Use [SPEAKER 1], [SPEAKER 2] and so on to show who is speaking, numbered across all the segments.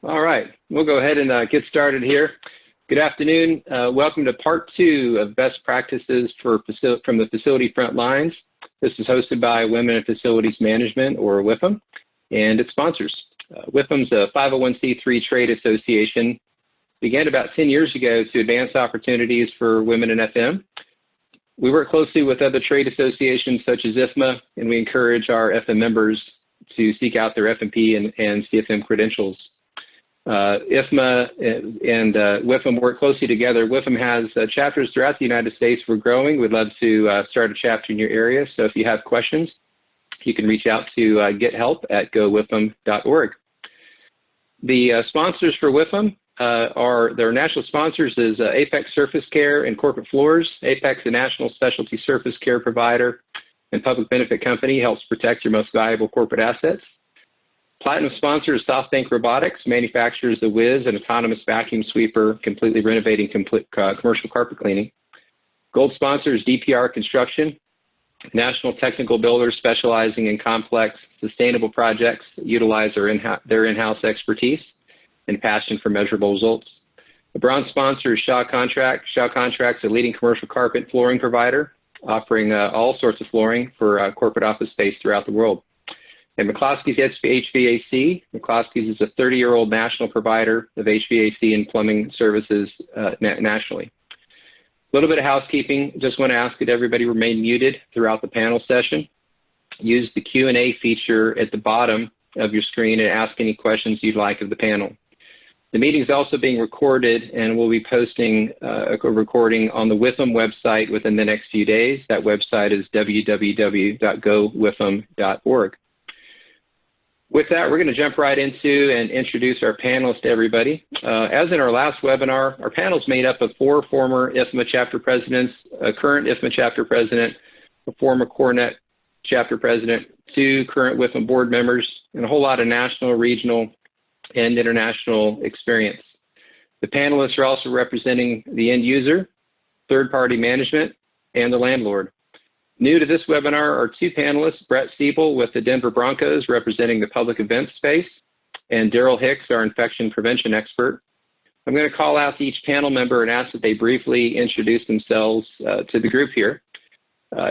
[SPEAKER 1] All right, we'll go ahead and get started here. Good afternoon. Welcome to part 2 of Best Practices from the Facility Front Lines. This is hosted by Women in Facilities Management, or WIFM, and its sponsors. WIFM's a 501c3 trade association. Began about 10 years ago to advance opportunities for women in FM. We work closely with other trade associations such as IFMA, and we encourage our FM members to seek out their FMP and CFM credentials. IFMA and WIFM work closely together. WIFM has chapters throughout the United States. We're growing. We'd love to start a chapter in your area. So if you have questions, you can reach out to gethelp@gowifm.org. The sponsors for WIFM their national sponsors is Apex Surface Care and Corporate Floors. Apex, a national specialty surface care provider and public benefit company, helps protect your most valuable corporate assets. Platinum sponsor is SoftBank Robotics, manufactures the Wiz, an autonomous vacuum sweeper, completely renovating commercial carpet cleaning. Gold sponsor is DPR Construction, national technical builder specializing in complex, sustainable projects that utilize their in-house expertise and passion for measurable results. The bronze sponsor is Shaw Contract. Shaw Contract's a leading commercial carpet flooring provider, offering all sorts of flooring for corporate office space throughout the world. And McCloskey's HVAC. McCloskey's is a 30-year-old national provider of HVAC and plumbing services nationally. A little bit of housekeeping. Just want to ask that everybody remain muted throughout the panel session. Use the Q&A feature at the bottom of your screen and ask any questions you'd like of the panel. The meeting is also being recorded, and we'll be posting a recording on the WIFM website within the next few days. That website is www.gowifm.org. With that, we're going to jump right into and introduce our panelists to everybody. As in our last webinar, our panel is made up of 4 former IFMA chapter presidents, a current IFMA chapter president, a former CoreNet chapter president, 2 current WIFM board members, and a whole lot of national, regional, and international experience. The panelists are also representing the end user, third-party management, and the landlord. New to this webinar are 2 panelists, Brett Siebel with the Denver Broncos, representing the public event space, and Darrel Hicks, our infection prevention expert. I'm going to call out to each panel member and ask that they briefly introduce themselves to the group here.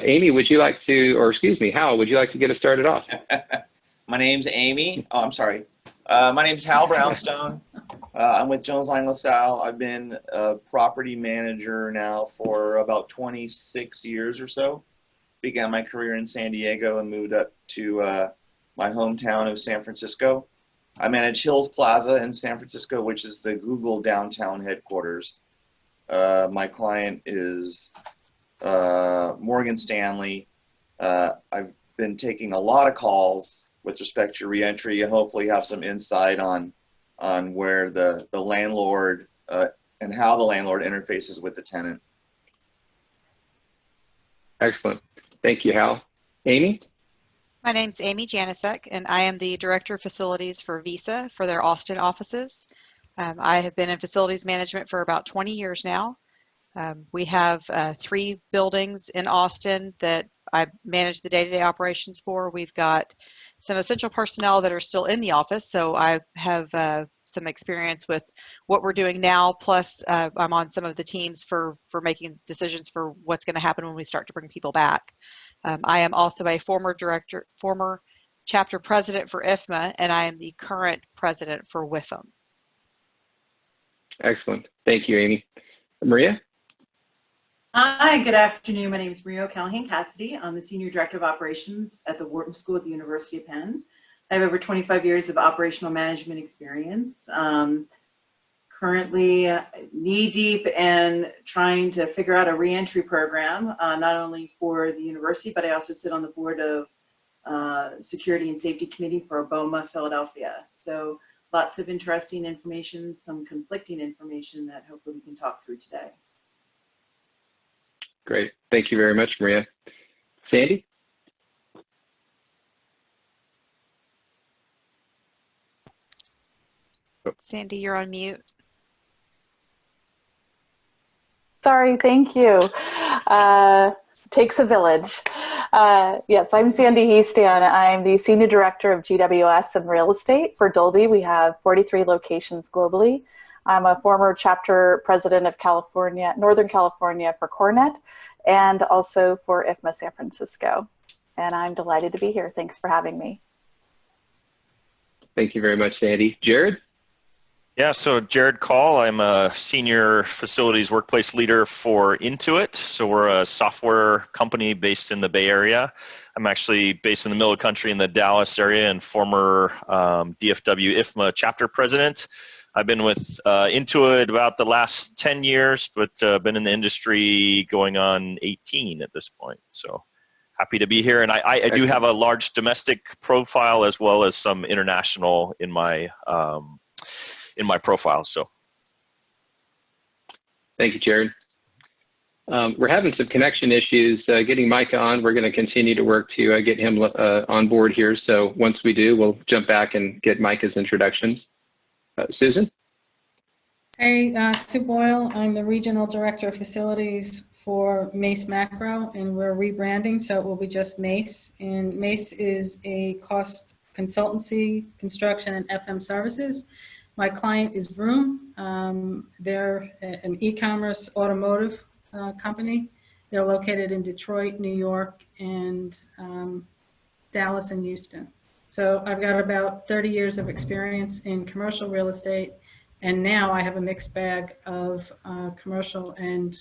[SPEAKER 1] Amy, would you like to, or excuse me, Hal, would you like to get us started off?
[SPEAKER 2] My name's Amy. Oh, I'm sorry. My name's Hal Brownstone. I'm with Jones Lang LaSalle. I've been a property manager now for about 26 years or so. Began my career in San Diego and moved up to my hometown of San Francisco. I manage Hills Plaza in San Francisco, which is the Google downtown headquarters. My client is Morgan Stanley. I've been taking a lot of calls with respect to reentry, and hopefully have some insight on where the landlord and how the landlord interfaces with the tenant.
[SPEAKER 1] Excellent. Thank you, Hal. Amy?
[SPEAKER 3] My name's Amy Janisek, and I am the Director of Facilities for Visa for their Austin offices. I have been in facilities management for about 20 years now. We have 3 buildings in Austin that I manage the day-to-day operations for. We've got some essential personnel that are still in the office, so I have some experience with what we're doing now, plus I'm on some of the teams for making decisions for what's going to happen when we start to bring people back. I am also a former chapter president for IFMA, and I am the current president for WIFM.
[SPEAKER 1] Excellent. Thank you, Amy. Maria?
[SPEAKER 4] Hi, good afternoon. My name is Maria O'Callahan Cassidy. I'm the Senior Director of Operations at the Wharton School at the University of Penn. I have over 25 years of operational management experience. Currently knee-deep in trying to figure out a reentry program, not only for the university, but I also sit on the board of Security and Safety Committee for BOMA Philadelphia. So lots of interesting information, some conflicting information that hopefully we can talk through today.
[SPEAKER 1] Great. Thank you very much, Maria. Sandy?
[SPEAKER 3] Sandy, you're on mute.
[SPEAKER 5] Sorry, thank you. Takes a village. Yes, I'm Sandy Heastan. I'm the Senior Director of GWS and Real Estate for Dolby. We have 43 locations globally. I'm a former chapter president of Northern California for Cornet, and also for IFMA San Francisco. And I'm delighted to be here. Thanks for having me.
[SPEAKER 1] Thank you very much, Sandy. Jared?
[SPEAKER 6] Yeah, so Jared Call, I'm a senior facilities workplace leader for Intuit. So we're a software company based in the Bay Area. I'm actually based in the middle of the country in the Dallas area and former DFW IFMA chapter president. I've been with Intuit about the last 10 years, but been in the industry going on 18 at this point. So happy to be here. And I do have a large domestic profile as well as some international in my profile. So
[SPEAKER 1] thank you, Jared. We're having some connection issues getting Micah on. We're going to continue to work to get him on board here. So once we do, we'll jump back and get Micah's introductions. Susan?
[SPEAKER 7] Hey, Sue Boyle. I'm the Regional Director of Facilities for Mace Macro, and we're rebranding, so it will be just Mace. And Mace is a cost consultancy, construction, and FM services. My client is Vroom. They're an e-commerce automotive company. They're located in Detroit, New York, and Dallas and Houston. So I've got about 30 years of experience in commercial real estate, and now I have a mixed bag of commercial and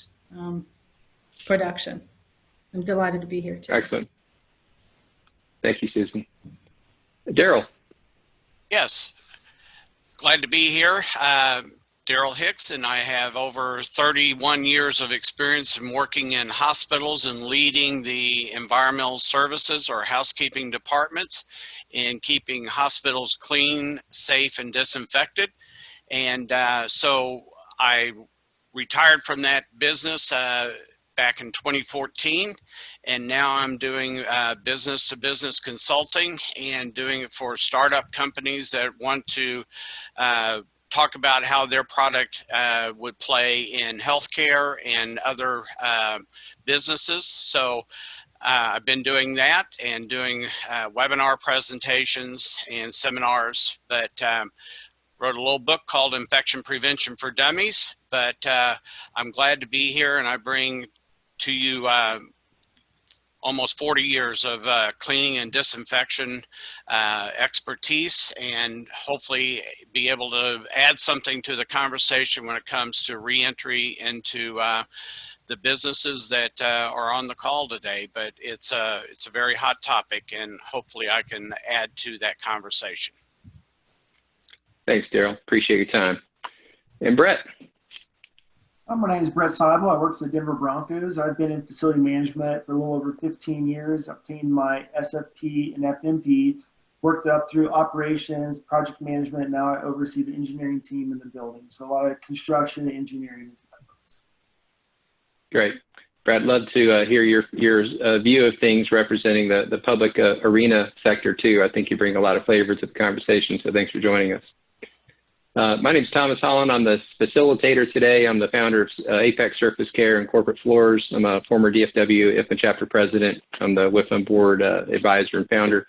[SPEAKER 7] production. I'm delighted to be here too.
[SPEAKER 1] Excellent. Thank you, Susan. Darrel.
[SPEAKER 8] Yes, glad to be here. Darrel Hicks, and I have over 31 years of experience in working in hospitals and leading the environmental services or housekeeping departments in keeping hospitals clean, safe, and disinfected. And so I retired from that business back in 2014, and now I'm doing business-to-business consulting and doing it for startup companies that want to talk about how their product would play in healthcare and other businesses. So I've been doing that and doing webinar presentations and seminars, but wrote a little book called Infection Prevention for Dummies. But I'm glad to be here, and I bring to you almost 40 years of cleaning and disinfection expertise, and hopefully be able to add something to the conversation when it comes to reentry into the businesses that are on the call today. But it's a very hot topic, and hopefully I can add to that conversation.
[SPEAKER 1] Thanks, Darrel. Appreciate your time. And Brett.
[SPEAKER 9] My name is Brett Seibel. I work for the Denver Broncos. I've been in facility management for a little over 15 years, obtained my SFP and FMP, worked up through operations, project management. Now I oversee the engineering team in the building. So a lot of construction and engineering is my focus.
[SPEAKER 1] Great. Brett, love to hear your view of things representing the public arena sector too. I think you bring a lot of flavor to the conversation, so thanks for joining us. My name is Thomas Holland. I'm the facilitator today. I'm the founder of Apex Surface Care and Corporate Floors. I'm a former DFW IFMA chapter president. I'm the WIFM board advisor and founder.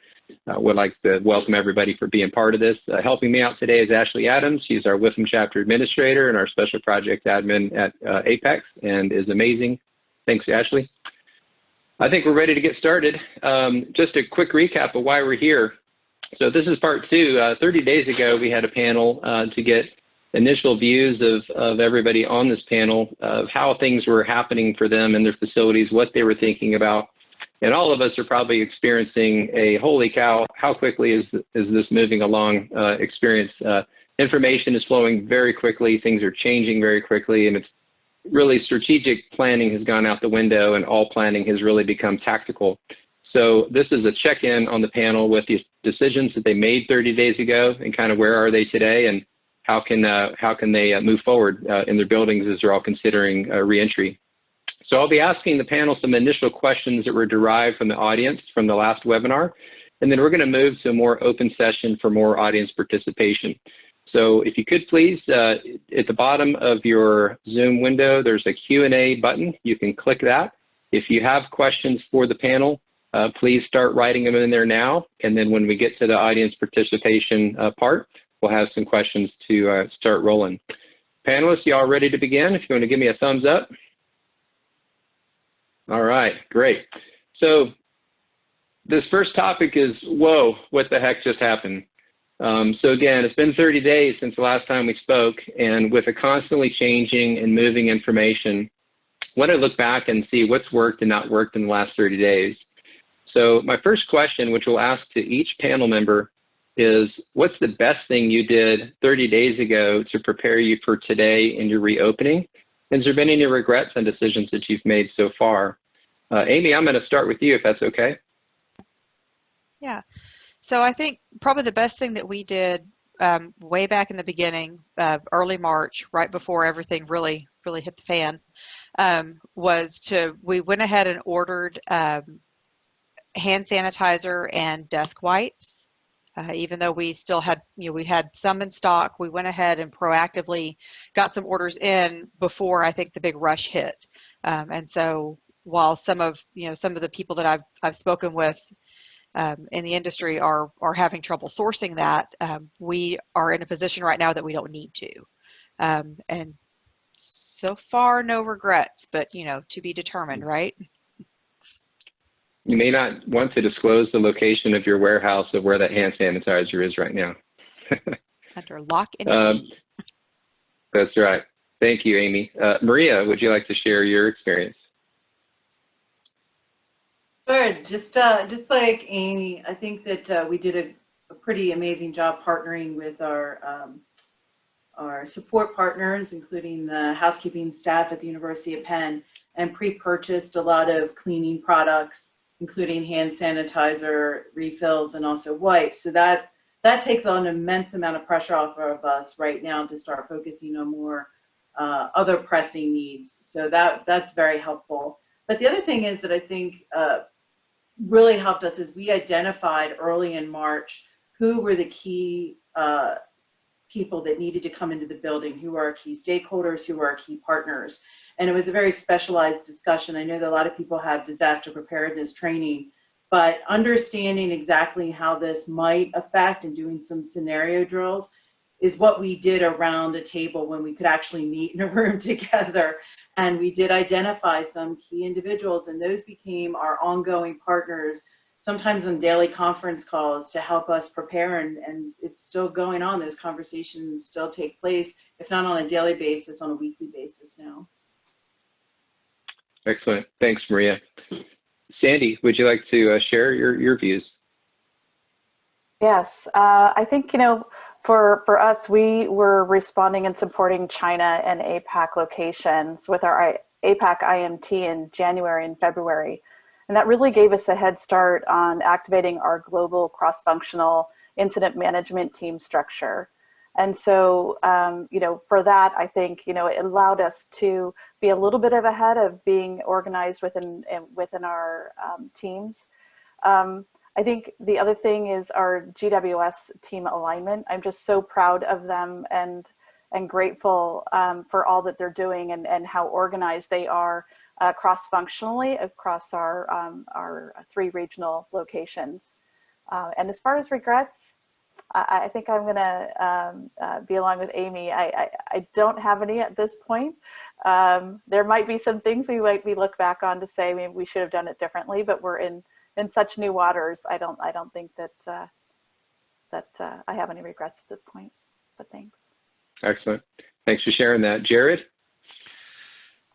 [SPEAKER 1] Would like to welcome everybody for being part of this. Helping me out today is Ashley Adams. She's our WIFM chapter administrator and our special project admin at Apex, and is amazing. Thanks, Ashley. I think we're ready to get started. Just a quick recap of why we're here. So this is part two. 30 days ago, we had a panel to get initial views of everybody on this panel of how things were happening for them in their facilities, what they were thinking about. And all of us are probably experiencing a holy cow, how quickly is this moving along experience. Information is flowing very quickly. Things are changing very quickly. And it's really strategic planning has gone out the window, and all planning has really become tactical. So this is a check-in on the panel with the decisions that they made 30 days ago, and kind of where are they today, and how can they move forward in their buildings as they're all considering reentry. So I'll be asking the panel some initial questions that were derived from the audience from the last webinar, and then we're going to move to a more open session for more audience participation. So if you could please, at the bottom of your Zoom window, there's a Q&A button. You can click that. If you have questions for the panel, please start writing them in there now. And then when we get to the audience participation part, we'll have some questions to start rolling. Panelists, y'all ready to begin? If you want to give me a thumbs up. All right, great. So this first topic is, whoa, what the heck just happened? So again, it's been 30 days since the last time we spoke, and with a constantly changing and moving information, I want to look back and see what's worked and not worked in the last 30 days. So my first question, which we'll ask to each panel member, is what's the best thing you did 30 days ago to prepare you for today in your reopening? Has there been any regrets on decisions that you've made so far? Amy, I'm going to start with you if that's okay.
[SPEAKER 3] Yeah. So I think probably the best thing that we did way back in the beginning, early March, right before everything really hit the fan, we went ahead and ordered hand sanitizer and desk wipes. Even though we still had, we had some in stock, we went ahead and proactively got some orders in before I think the big rush hit. And so while some of the people that I've spoken with in the industry are having trouble sourcing that, we are in a position right now that we don't need to. And so far, no regrets, but to be determined, right?
[SPEAKER 1] You may not want to disclose the location of your warehouse of where that hand sanitizer is right now.
[SPEAKER 3] Under lock and key.
[SPEAKER 1] That's right. Thank you, Amy. Maria, would you like to share your experience?
[SPEAKER 4] Sure. Just like Amy, I think that we did a pretty amazing job partnering with our support partners, including the housekeeping staff at the University of Penn, and pre-purchased a lot of cleaning products, including hand sanitizer, refills, and also wipes. So that takes on an immense amount of pressure off of us right now to start focusing on more other pressing needs. So that's very helpful. But the other thing is that I think really helped us is we identified early in March who were the key people that needed to come into the building, who are our key stakeholders, who are our key partners. And it was a very specialized discussion. I know that a lot of people have disaster preparedness training, but understanding exactly how this might affect and doing some scenario drills is what we did around a table when we could actually meet in a room together. And we did identify some key individuals, and those became our ongoing partners, sometimes on daily conference calls to help us prepare. And it's still going on. Those conversations still take place, if not on a daily basis, on a weekly basis now.
[SPEAKER 1] Excellent. Thanks, Maria. Sandy, would you like to share your views?
[SPEAKER 5] Yes, I think, for us, we were responding and supporting China and APAC locations with our APAC IMT in January and February. And that really gave us a head start on activating our global cross-functional incident management team structure. And so, for that, I think, it allowed us to be a little bit of ahead of being organized within our teams. I think the other thing is our GWS team alignment. I'm just so proud of them and grateful for all that they're doing and how organized they are cross-functionally across our 3 regional locations. And as far as regrets, I think I'm going to be along with Amy. I don't have any at this point. There might be some things we look back on to say maybe we should have done it differently, but we're in such new waters. I don't think that I have any regrets at this point. But thanks.
[SPEAKER 1] Excellent. Thanks for sharing that, Jared.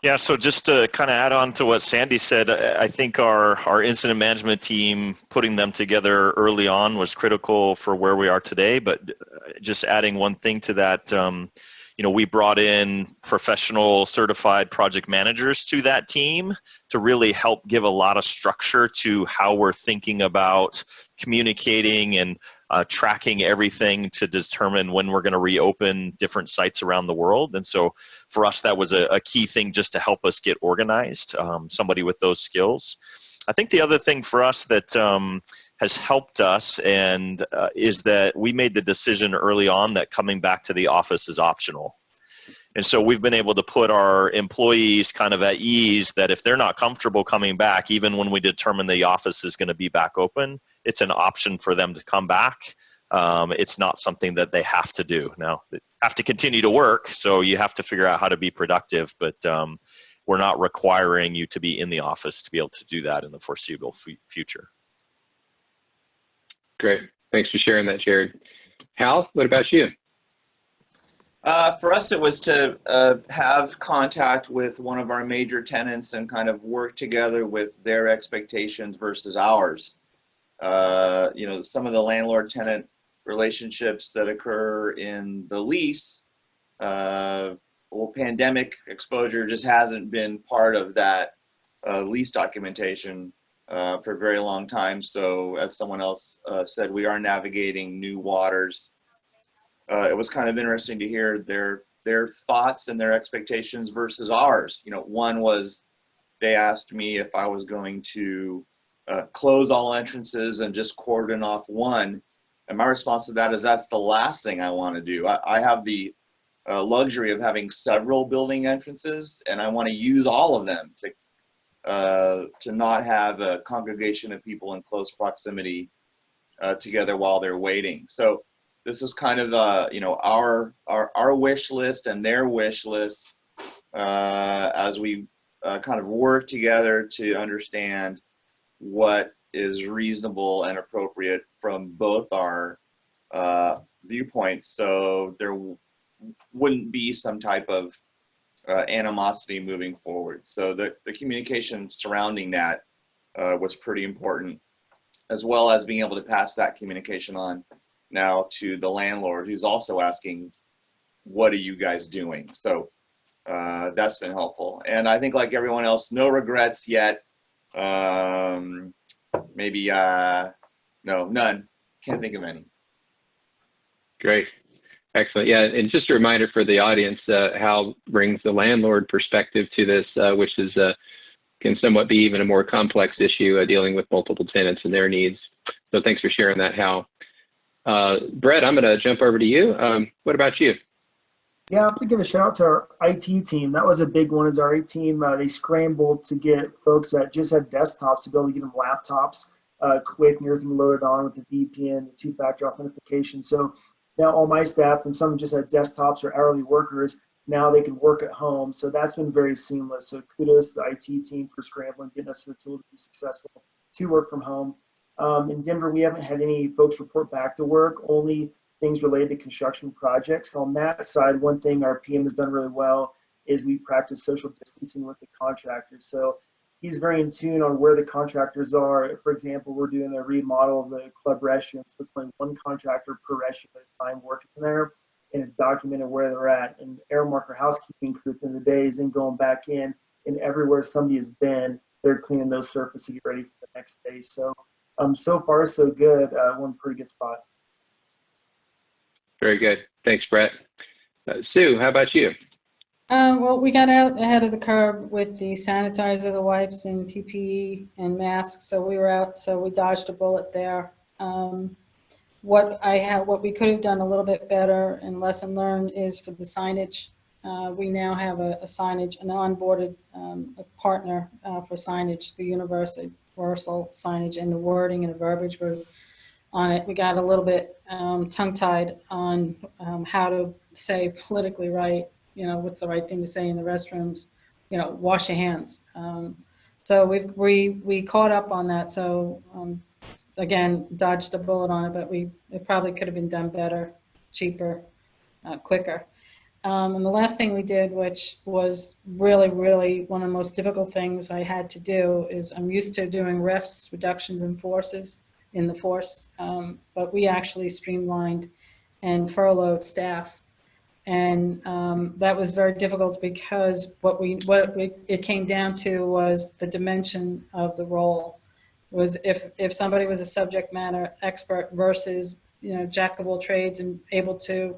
[SPEAKER 6] Yeah, so just to kind of add on to what Sandy said, I think our incident management team, putting them together early on was critical for where we are today. But just adding one thing to that, we brought in professional certified project managers to that team to really help give a lot of structure to how we're thinking about communicating and tracking everything to determine when we're going to reopen different sites around the world. And so for us, that was a key thing just to help us get organized, somebody with those skills. I think the other thing for us that has helped us is that we made the decision early on that coming back to the office is optional. And so we've been able to put our employees kind of at ease that if they're not comfortable coming back, even when we determine the office is going to be back open, it's an option for them to come back. It's not something that they have to do. Now, they have to continue to work, so you have to figure out how to be productive, but we're not requiring you to be in the office to be able to do that in the foreseeable future.
[SPEAKER 1] Great. Thanks for sharing that, Jared. Hal, what about you?
[SPEAKER 2] For us, it was to have contact with one of our major tenants and kind of work together with their expectations versus ours. You know, some of the landlord-tenant relationships that occur in the lease, well, pandemic exposure just hasn't been part of that lease documentation for a very long time. So as someone else said, we are navigating new waters. It was kind of interesting to hear their thoughts and their expectations versus ours. You know, one was they asked me if I was going to close all entrances and just cordon off one. And my response to that is that's the last thing I want to do. I have the luxury of having several building entrances, and I want to use all of them to not have a congregation of people in close proximity together while they're waiting. So this is kind of you know, our wish list and their wish list as we kind of work together to understand what is reasonable and appropriate from both our viewpoints, so there wouldn't be some type of animosity moving forward. So the communication surrounding that was pretty important, as well as being able to pass that communication on now to the landlord, who's also asking, what are you guys doing? So that's been helpful. And I think, like everyone else, no regrets yet. Maybe no, none. Can't think of any.
[SPEAKER 1] Great. Excellent. Yeah, and just a reminder for the audience, Hal brings the landlord perspective to this, which is can somewhat be even a more complex issue dealing with multiple tenants and their needs. So thanks for sharing that, Hal. Brett, I'm going to jump over to you. What about you?
[SPEAKER 9] Yeah, I have to give a shout out to our IT team. That was a big one. As our IT team, they scrambled to get folks that just have desktops to be able to get them laptops quick and everything loaded on with the VPN, the two-factor authentication. So now all my staff, and some just had desktops or hourly workers, now they can work at home. So that's been very seamless. So kudos to the IT team for scrambling, getting us the tools to be successful to work from home. In Denver, we haven't had any folks report back to work, only things related to construction projects. On that side, one thing our PM has done really well is we practice social distancing with the contractors. So he's very in tune on where the contractors are. For example, we're doing a remodel of the club restroom. So it's only one contractor per restroom at a time working there, and it's documented where they're at. And Airmarker housekeeping crew in the day is in going back in, and everywhere somebody has been, they're cleaning those surfaces to get ready for the next day. So so far so good. We're in a pretty good spot.
[SPEAKER 1] Very good. Thanks, Brett. Sue, how about you?
[SPEAKER 7] Well, we got out ahead of the curve with the sanitizer, the wipes, and PPE and masks. So we were out. So we dodged a bullet there. What we could have done a little bit better and lesson learned is for the signage. We now have an onboarded partner for signage, for universal signage, and the wording and the verbiage on it. We got a little bit tongue-tied on how to say politically right, you know, what's the right thing to say in the restrooms, you know, wash your hands. So we caught up on that. So again, dodged a bullet on it, but it probably could have been done better, cheaper, quicker. And the last thing we did, which was really, really one of the most difficult things I had to do, is I'm used to doing RIFs, reductions in forces, in the force, but we actually streamlined and furloughed staff. And that was very difficult because what it came down to was the dimension of the role. Was if somebody was a subject matter expert versus, you know, jack of all trades and able to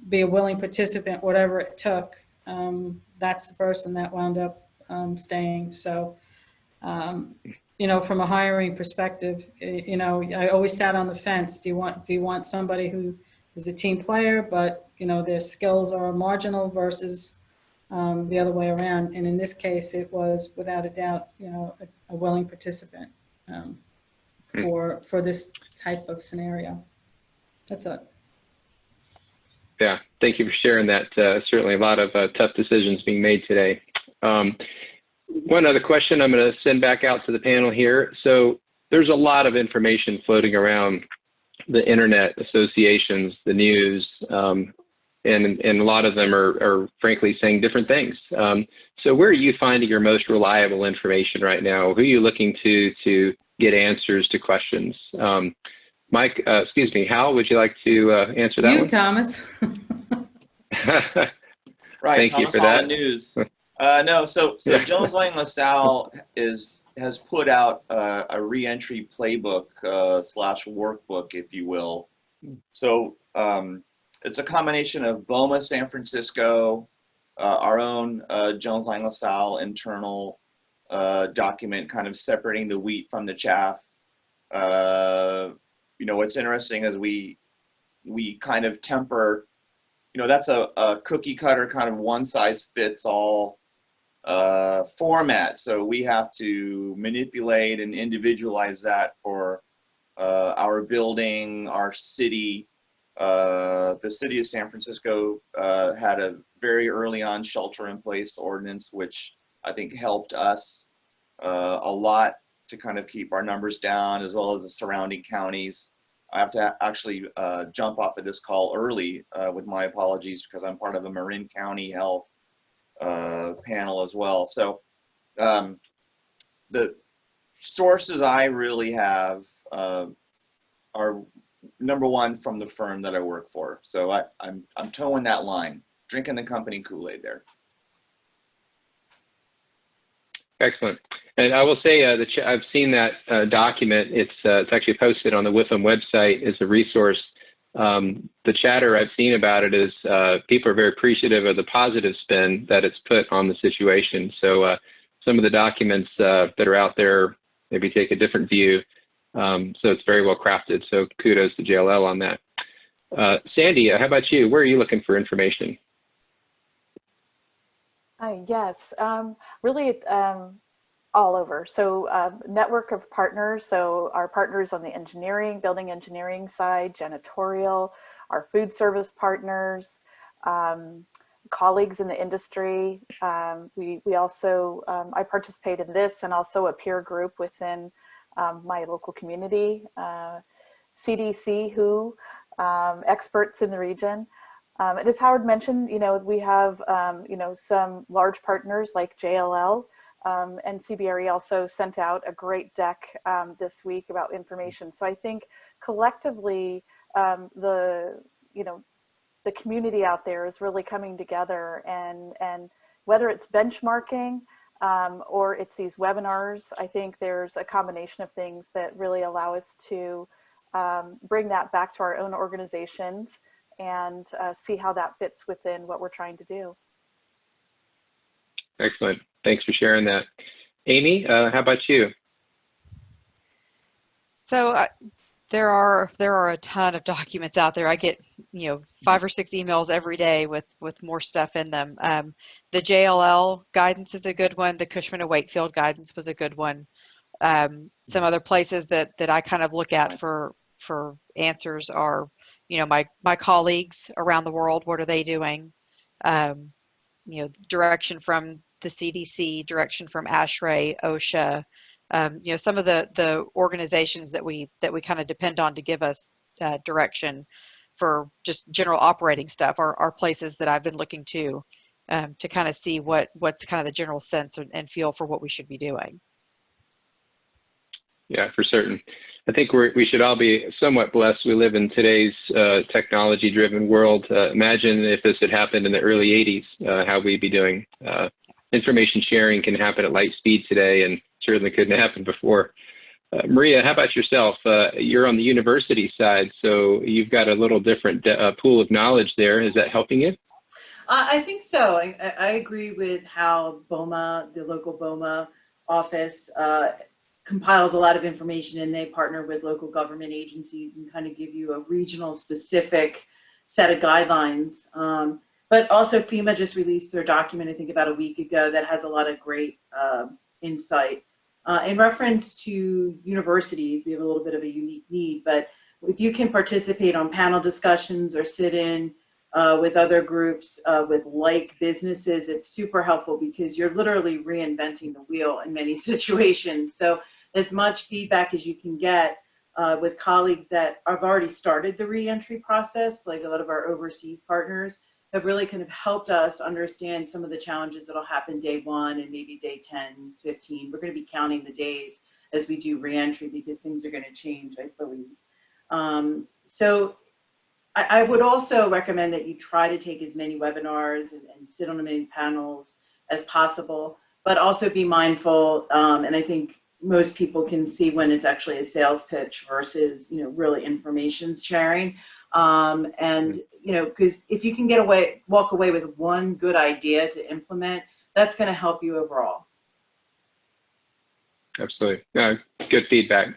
[SPEAKER 7] be a willing participant, whatever it took, that's the person that wound up staying. So, you know, from a hiring perspective, you know, I always sat on the fence. Do you want somebody who is a team player, but their skills are marginal versus the other way around. And in this case, it was without a doubt, a willing participant for this type of scenario. That's it.
[SPEAKER 1] Yeah, thank you for sharing that. Certainly a lot of tough decisions being made today. One other question I'm going to send back out to the panel here. So there's a lot of information floating around the internet, associations, the news, and a lot of them are frankly saying different things. So where are you finding your most reliable information right now? Who are you looking to get answers to questions? Mike, excuse me, Hal, would you like to answer that one?
[SPEAKER 7] Thomas.
[SPEAKER 2] Right,
[SPEAKER 1] Thank
[SPEAKER 2] Thomas
[SPEAKER 1] you for
[SPEAKER 2] Hall
[SPEAKER 1] that.
[SPEAKER 2] and News. No, so Jones Lang LaSalle has put out a reentry playbook slash workbook, if you will. So it's a combination of BOMA San Francisco, our own Jones Lang LaSalle internal document, kind of separating the wheat from the chaff. What's interesting is we kind of temper, that's a cookie cutter kind of one size fits all format. So we have to manipulate and individualize that for our building, our city. The city of San Francisco had a very early on shelter in place ordinance, which I think helped us a lot to kind of keep our numbers down, as well as the surrounding counties. I have to actually jump off of this call early with my apologies, because I'm part of the Marin County Health panel as well. So the sources I really have are number one from the firm that I work for. So I'm towing that line, drinking the company Kool-Aid there. Excellent.
[SPEAKER 1] And I will say that I've seen that document. It's actually posted on the WIFM website as a resource. The chatter I've seen about it is people are very appreciative of the positive spin that it's put on the situation. So some of the documents that are out there maybe take a different view. So it's very well crafted. So kudos to JLL on that. Sandy, how about you? Where are you looking for information?
[SPEAKER 5] Yes, really all over. So network of partners. So our partners on the engineering, building engineering side, janitorial, our food service partners, colleagues in the industry. We also, I participate in this and also a peer group within my local community, CDC, WHO, experts in the region. And as Howard mentioned, we have, some large partners like JLL, and CBRE also sent out a great deck this week about information. So I think collectively, the community out there is really coming together, and whether it's benchmarking or it's these webinars, I think there's a combination of things that really allow us to bring that back to our own organizations and see how that fits within what we're trying to do.
[SPEAKER 1] Excellent. Thanks for sharing that. Amy, how about you?
[SPEAKER 3] So there are a ton of documents out there. I get 5 or 6 emails every day with more stuff in them. The JLL guidance is a good one. The Cushman & Wakefield guidance was a good one. Some other places that I kind of look at for answers are, my colleagues around the world. What are they doing? Direction from the CDC, direction from ASHRAE, OSHA. Some of the organizations that we kind of depend on to give us direction for just general operating stuff are places that I've been looking to kind of see what's kind of the general sense and feel for what we should be doing.
[SPEAKER 1] Yeah, for certain. I think we should all be somewhat blessed. We live in today's technology-driven world. Imagine if this had happened in the early 80s, how we'd be doing. Information sharing can happen at light speed today, and certainly couldn't happen before. Maria, how about yourself? You're on the university side, so you've got a little different pool of knowledge there. Is that helping you?
[SPEAKER 4] I think so. I agree with how BOMA, the local BOMA office, compiles a lot of information, and they partner with local government agencies and kind of give you a regional specific set of guidelines. But also FEMA just released their document, I think about a week ago, that has a lot of great insight. In reference to universities, we have a little bit of a unique need, but if you can participate on panel discussions or sit in with other groups with like businesses, it's super helpful because you're literally reinventing the wheel in many situations. So as much feedback as you can get with colleagues that have already started the reentry process, like a lot of our overseas partners, have really kind of helped us understand some of the challenges that'll happen day 1 and maybe day 10, 15. We're going to be counting the days as we do reentry because things are going to change, I believe. So I would also recommend that you try to take as many webinars and sit on as many panels as possible, but also be mindful. And I think most people can see when it's actually a sales pitch versus, really information sharing. And, because if you can walk away with one good idea to implement, that's going to help you overall.
[SPEAKER 1] Absolutely. Good feedback.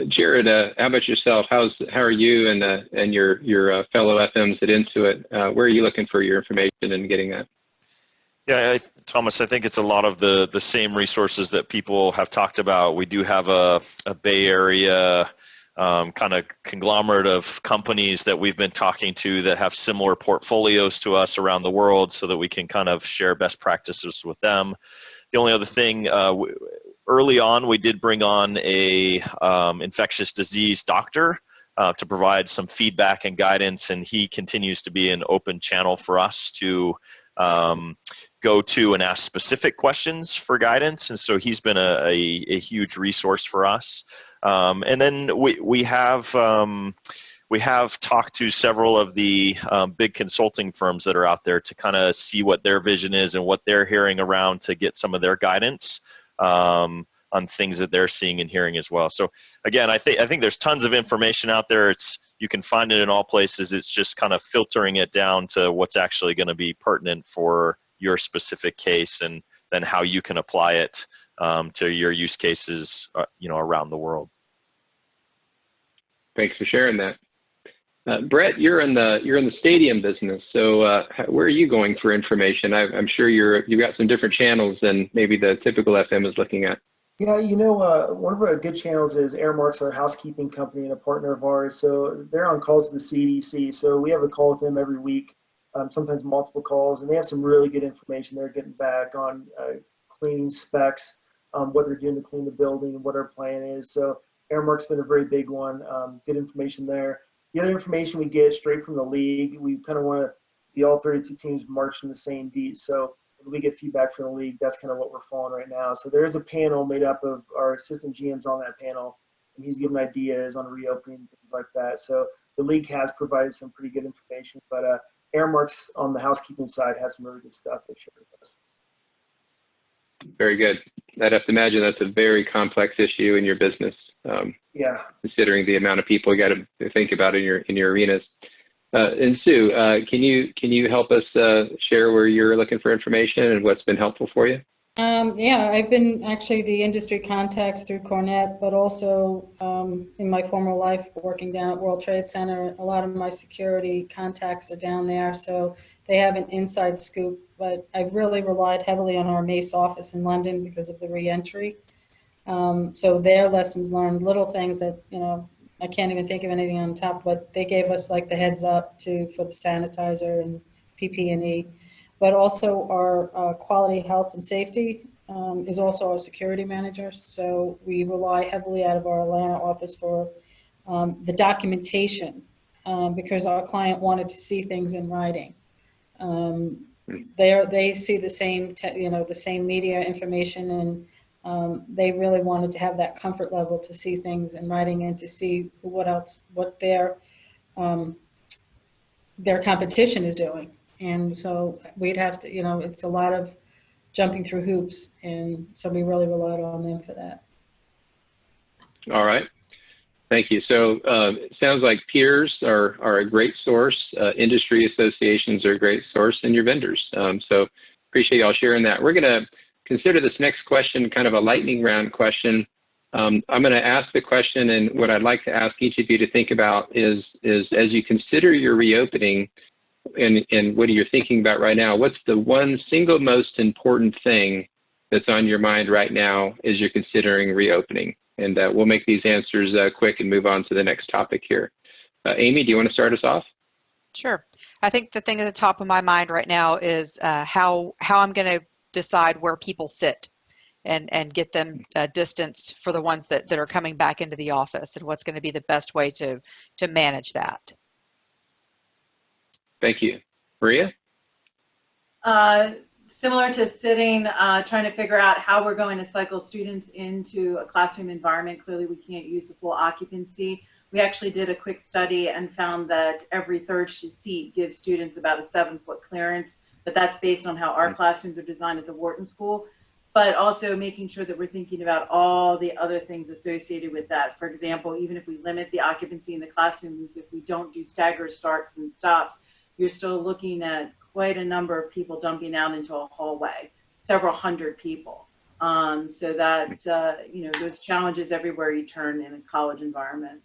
[SPEAKER 1] Jared, how about yourself? How are you and your fellow FMs at Intuit? Where are you looking for your information and getting that?
[SPEAKER 6] Yeah, Thomas, I think it's a lot of the same resources that people have talked about. We do have a Bay Area kind of conglomerate of companies that we've been talking to that have similar portfolios to us around the world so that we can kind of share best practices with them. The only other thing, early on, we did bring on a infectious disease doctor to provide some feedback and guidance, and he continues to be an open channel for us to go to and ask specific questions for guidance, and so he's been a huge resource for us. And then we have talked to several of the big consulting firms that are out there to kind of see what their vision is and what they're hearing around to get some of their guidance on things that they're seeing and hearing as well. So again, I think there's tons of information out there. You can find it in all places. It's just kind of filtering it down to what's actually going to be pertinent for your specific case, and then how you can apply it to your use cases, around the world.
[SPEAKER 1] Thanks for sharing that. Brett, you're in the stadium business. So where are you going for information? I'm sure you've got some different channels than maybe the typical FM is looking at.
[SPEAKER 9] Yeah, one of our good channels is Airmarks, our housekeeping company and a partner of ours. So they're on calls to the CDC. So we have a call with them every week, sometimes multiple calls, and they have some really good information they're getting back on cleaning specs, what they're doing to clean the building, and what our plan is. So Airmark's been a very big one, good information there. The other information we get straight from the league, we kind of want to be all 32 teams marching the same beat. So when we get feedback from the league, that's kind of what we're following right now. So there's a panel made up of our assistant GMs on that panel, and he's giving ideas on reopening, things like that. So the league has provided some pretty good information, but Airmarks on the housekeeping side has some really good stuff they shared with us.
[SPEAKER 1] Very good. I'd have to imagine that's a very complex issue in your business.
[SPEAKER 9] Yeah.
[SPEAKER 1] Considering the amount of people you got to think about in your arenas. And Sue, can you help us share where you're looking for information and what's been helpful for you?
[SPEAKER 7] Yeah, I've been actually the industry contacts through Cornet, but also in my former life working down at World Trade Center, a lot of my security contacts are down there, so they have an inside scoop. But I've really relied heavily on our Mace office in London because of the re-entry. So their lessons learned, little things that, I can't even think of anything on top, but they gave us like the heads up for the sanitizer and PPE. But also our quality, health, and safety is also our security manager. So we rely heavily out of our Atlanta office for the documentation because our client wanted to see things in writing. They see the same, the same media information, and they really wanted to have that comfort level to see things in writing and to see what their competition is doing. And so we'd have to, it's a lot of jumping through hoops, and so we really relied on them for that.
[SPEAKER 1] All right. Thank you. So it sounds like peers are a great source. Industry associations are a great source, and your vendors. So appreciate y'all sharing that. We're going to consider this next question kind of a lightning round question. I'm going to ask the question, and what I'd like to ask each of you to think about is as you consider your reopening and what you're thinking about right now, what's the one single most important thing that's on your mind right now as you're considering reopening? And we'll make these answers quick and move on to the next topic here. Amy, do you want to start us off?
[SPEAKER 3] Sure. I think the thing at the top of my mind right now is how I'm going to decide where people sit and get them distanced for the ones that are coming back into the office, and what's going to be the best way to manage that.
[SPEAKER 1] Thank you. Maria?
[SPEAKER 4] Similar to sitting, trying to figure out how we're going to cycle students into a classroom environment. Clearly, we can't use the full occupancy. We actually did a quick study and found that every third seat gives students about a 7-foot clearance, but that's based on how our classrooms are designed at the Wharton School. But also making sure that we're thinking about all the other things associated with that. For example, even if we limit the occupancy in the classrooms, if we don't do staggered starts and stops, you're still looking at quite a number of people dumping out into a hallway, several hundred people. So that, you know, there's challenges everywhere you turn in a college environment.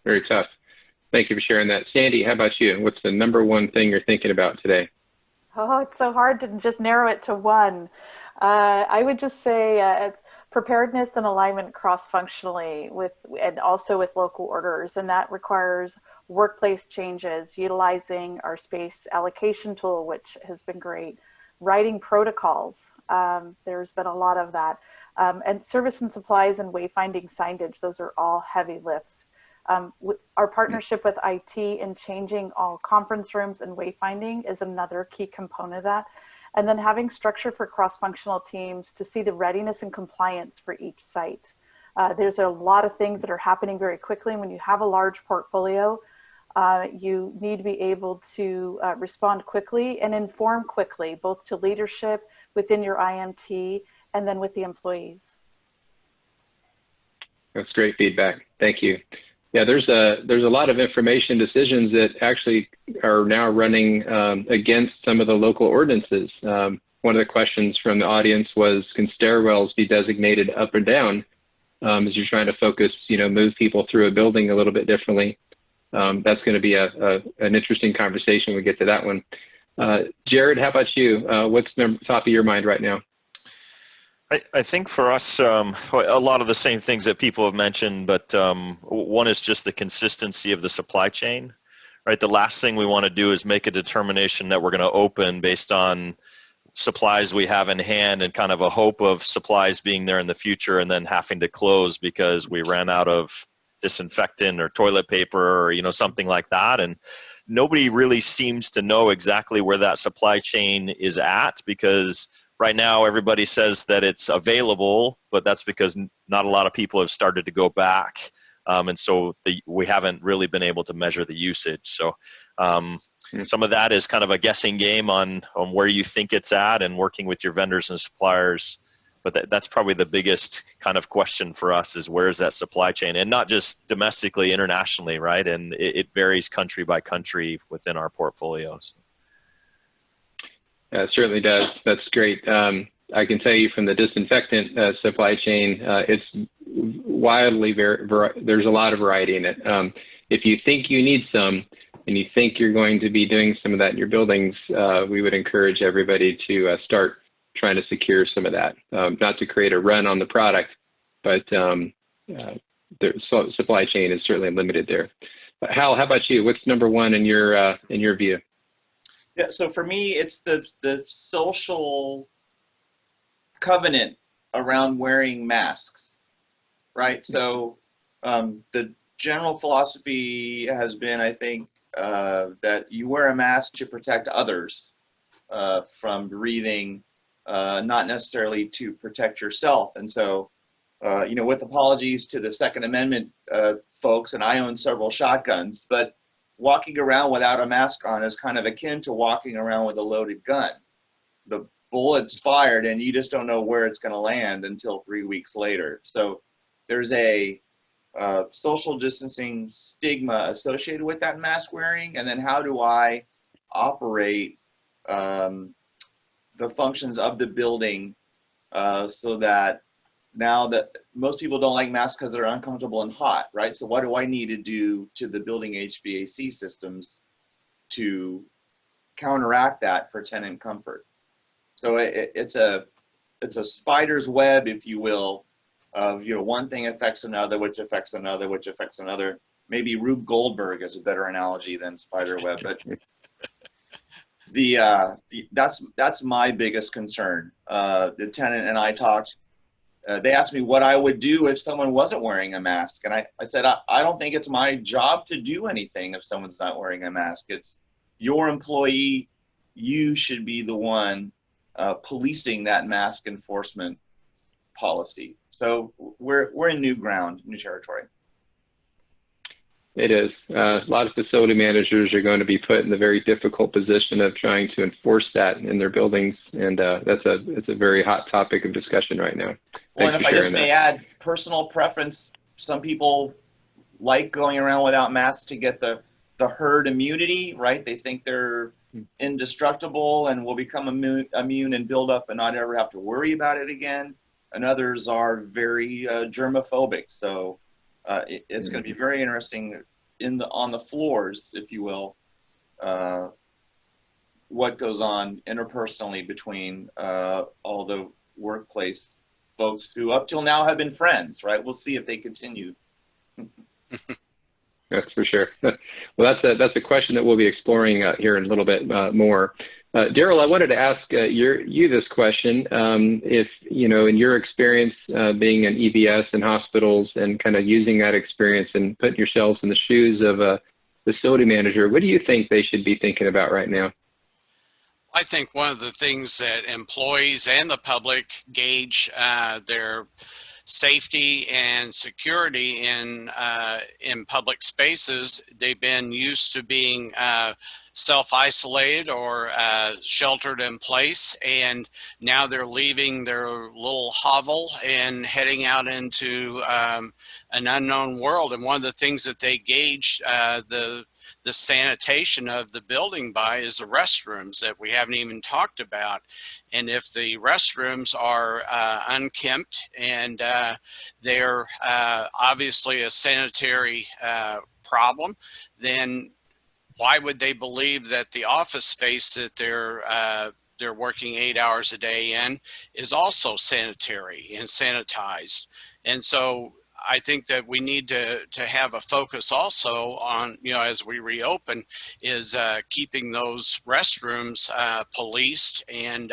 [SPEAKER 1] Very tough. Thank you for sharing that. Sandy, how about you? What's the number one thing you're thinking about today?
[SPEAKER 5] Oh, it's so hard to just narrow it to one. I would just say it's preparedness and alignment cross-functionally and also with local orders, and that requires workplace changes, utilizing our space allocation tool, which has been great, writing protocols. There's been a lot of that, and service and supplies and wayfinding signage. Those are all heavy lifts. Our partnership with IT in changing all conference rooms and wayfinding is another key component of that. And then having structure for cross-functional teams to see the readiness and compliance for each site. There's a lot of things that are happening very quickly. And when you have a large portfolio, you need to be able to respond quickly and inform quickly, both to leadership within your IMT and then with the employees.
[SPEAKER 1] That's great feedback. Thank you. Yeah, there's a lot of information decisions that actually are now running against some of the local ordinances. One of the questions from the audience was, can stairwells be designated up or down as you're trying to focus, you know, move people through a building a little bit differently? That's going to be an interesting conversation when we get to that one. Jared, how about you? What's top of your mind right now?
[SPEAKER 6] I think for us, a lot of the same things that people have mentioned, but one is just the consistency of the supply chain, right? The last thing we want to do is make a determination that we're going to open based on supplies we have in hand and kind of a hope of supplies being there in the future and then having to close because we ran out of disinfectant or toilet paper or, you know, something like that. And nobody really seems to know exactly where that supply chain is at, because right now, everybody says that it's available, but that's because not a lot of people have started to go back. And so we haven't really been able to measure the usage. So some of that is kind of a guessing game on where you think it's at and working with your vendors and suppliers. But that's probably the biggest kind of question for us is where is that supply chain? And not just domestically, internationally, right? And it varies country by country within our portfolios.
[SPEAKER 1] It certainly does. That's great. I can tell you from the disinfectant supply chain, it's wildly, there's a lot of variety in it. If you think you need some and you think you're going to be doing some of that in your buildings, we would encourage everybody to start trying to secure some of that. Not to create a run on the product, but the supply chain is certainly limited there. Hal, how about you? What's number one in your view?
[SPEAKER 2] Yeah, so for me, it's the social covenant around wearing masks, right? So the general philosophy has been, I think, that you wear a mask to protect others from breathing, not necessarily to protect yourself. And so, you know, with apologies to the Second Amendment folks, and I own several shotguns, but walking around without a mask on is kind of akin to walking around with a loaded gun. The bullet's fired and you just don't know where it's going to land until 3 weeks later. So there's a social distancing stigma associated with that mask wearing. And then how do I operate the functions of the building so that now that most people don't like masks because they're uncomfortable and hot, right? So what do I need to do to the building HVAC systems to counteract that for tenant comfort? So it's a spider's web, if you will, of, you know, one thing affects another, which affects another, which affects another. Maybe Rube Goldberg is a better analogy than spider web, but that's my biggest concern. The tenant and I talked. They asked me what I would do if someone wasn't wearing a mask, and I said I don't think it's my job to do anything if someone's not wearing a mask. It's your employee. You should be the one policing that mask enforcement policy. So we're in new ground, new territory.
[SPEAKER 1] It is. A lot of facility managers are going to be put in the very difficult position of trying to enforce that in their buildings, and it's a very hot topic of discussion right now.
[SPEAKER 2] Well,
[SPEAKER 1] Thanks
[SPEAKER 2] and if
[SPEAKER 1] for
[SPEAKER 2] I just
[SPEAKER 1] sharing
[SPEAKER 2] may
[SPEAKER 1] that.
[SPEAKER 2] add, personal preference, some people like going around without masks to get the herd immunity, right? They think they're indestructible and will become immune and build up and not ever have to worry about it again. And others are very germophobic. So it's going to be very interesting on the floors, if you will, what goes on interpersonally between all the workplace folks who up till now have been friends, right? We'll see if they continue.
[SPEAKER 1] That's for sure. Well, that's a question that we'll be exploring here in a little bit more. Darrel, I wanted to ask you this question. If, you know, in your experience being an EBS in hospitals and kind of using that experience and putting yourselves in the shoes of a facility manager, what do you think they should be thinking about right now?
[SPEAKER 8] I think one of the things that employees and the public gauge their safety and security in public spaces. They've been used to being self-isolated or sheltered in place, and now they're leaving their little hovel and heading out into an unknown world. And one of the things that they gauge the sanitation of the building by is the restrooms that we haven't even talked about. And if the restrooms are unkempt and they're obviously a sanitary problem, then why would they believe that the office space that they're working 8 hours a day in is also sanitary and sanitized? And so I think that we need to have a focus also on, you know, as we reopen, is keeping those restrooms policed and,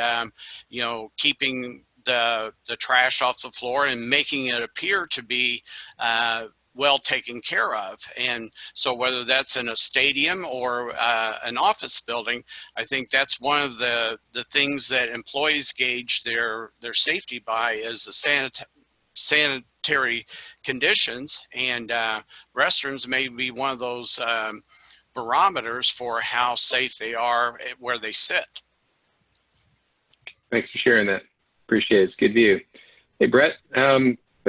[SPEAKER 8] you know, keeping the trash off the floor and making it appear to be well taken care of. And so whether that's in a stadium or an office building, I think that's one of the things that employees gauge their safety by is the sanitary conditions, and restrooms may be one of those barometers for how safe they are where they sit.
[SPEAKER 1] Thanks for sharing that. Appreciate it. It's a good view. Hey, Brett,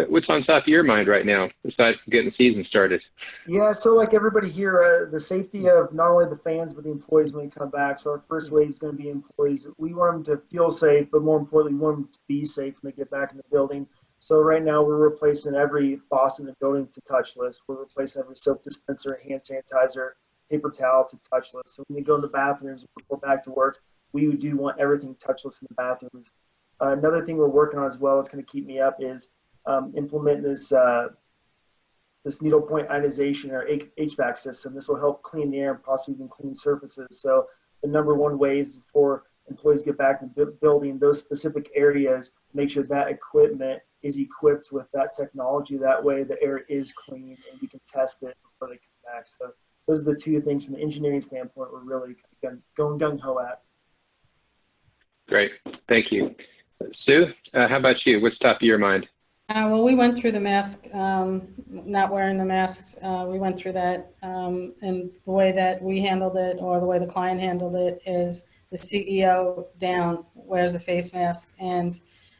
[SPEAKER 1] what's on top of your mind right now, aside from getting the season started?
[SPEAKER 9] Yeah, so like everybody here, the safety of not only the fans, but the employees when they come back. So our first wave is going to be employees. We want them to feel safe, but more importantly, we want them to be safe when they get back in the building. So right now we're replacing every faucet in the building to touchless. We're replacing every soap dispenser, hand sanitizer, paper towel to touchless. So when you go in the bathrooms before back to work, we do want everything touchless in the bathrooms. Another thing we're working on as well is going to keep me up is implement this needlepoint ionization or HVAC system. This will help clean the air and possibly even clean surfaces. So the number one ways for employees get back in the building, those specific areas, make sure that equipment is equipped with that technology. That way the air is clean and we can test it before they come back. So those are the two things from the engineering standpoint we're really going gung-ho at.
[SPEAKER 1] Great. Thank you. Sue, how about you? What's top of your mind?
[SPEAKER 7] Well, we went through the mask, not wearing the masks. We went through that, and the way that we handled it, or the way the client handled it, is the CEO down wears a face mask. And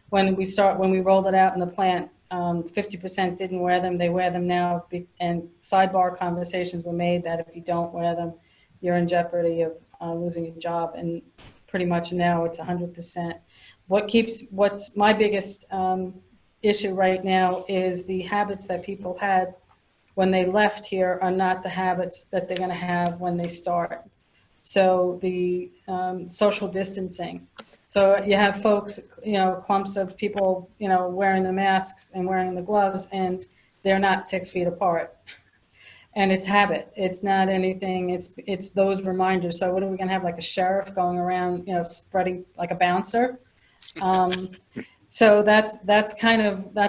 [SPEAKER 7] when we rolled it out in the plant, 50% didn't wear them. They wear them now, and sidebar conversations were made that if you don't wear them, you're in jeopardy of losing your job. And pretty much now it's 100%. What's my biggest issue right now is the habits that people had when they left here are not the habits that they're going to have when they start. So the social distancing. So you have folks, clumps of people, wearing the masks and wearing the gloves, and they're not 6 feet apart. And it's habit. It's not anything. It's those reminders. So what are we going to have, like a sheriff going around, spreading like a bouncer? So that's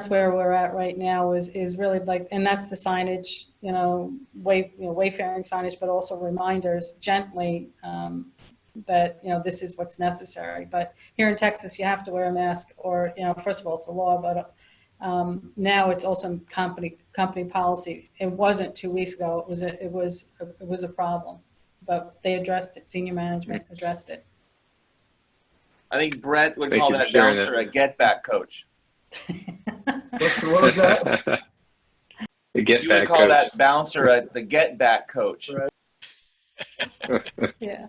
[SPEAKER 7] where we're at right now is really like, and that's the signage, wayfaring signage, but also reminders gently that, this is what's necessary. But here in Texas, you have to wear a mask, or, first of all, it's the law, but now it's also company policy. It wasn't 2 weeks ago. It was a problem, but they addressed it. Senior management addressed it.
[SPEAKER 2] I think Brett would call that bouncer a get back coach.
[SPEAKER 9] What was that?
[SPEAKER 1] The get
[SPEAKER 2] You
[SPEAKER 1] back
[SPEAKER 2] would call
[SPEAKER 1] coach.
[SPEAKER 2] that bouncer the get back coach.
[SPEAKER 9] Right.
[SPEAKER 7] Yeah.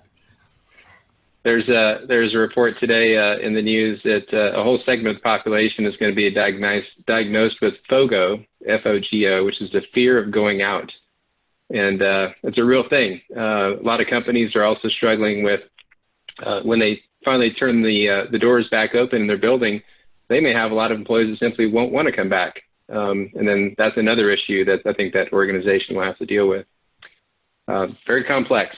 [SPEAKER 1] There's a report today in the news that a whole segment of the population is going to be diagnosed with FOGO, F-O-G-O, which is the fear of going out. And it's a real thing. A lot of companies are also struggling with when they finally turn the doors back open in their building, they may have a lot of employees that simply won't want to come back. And then that's another issue that I think that organization will have to deal with. Very complex.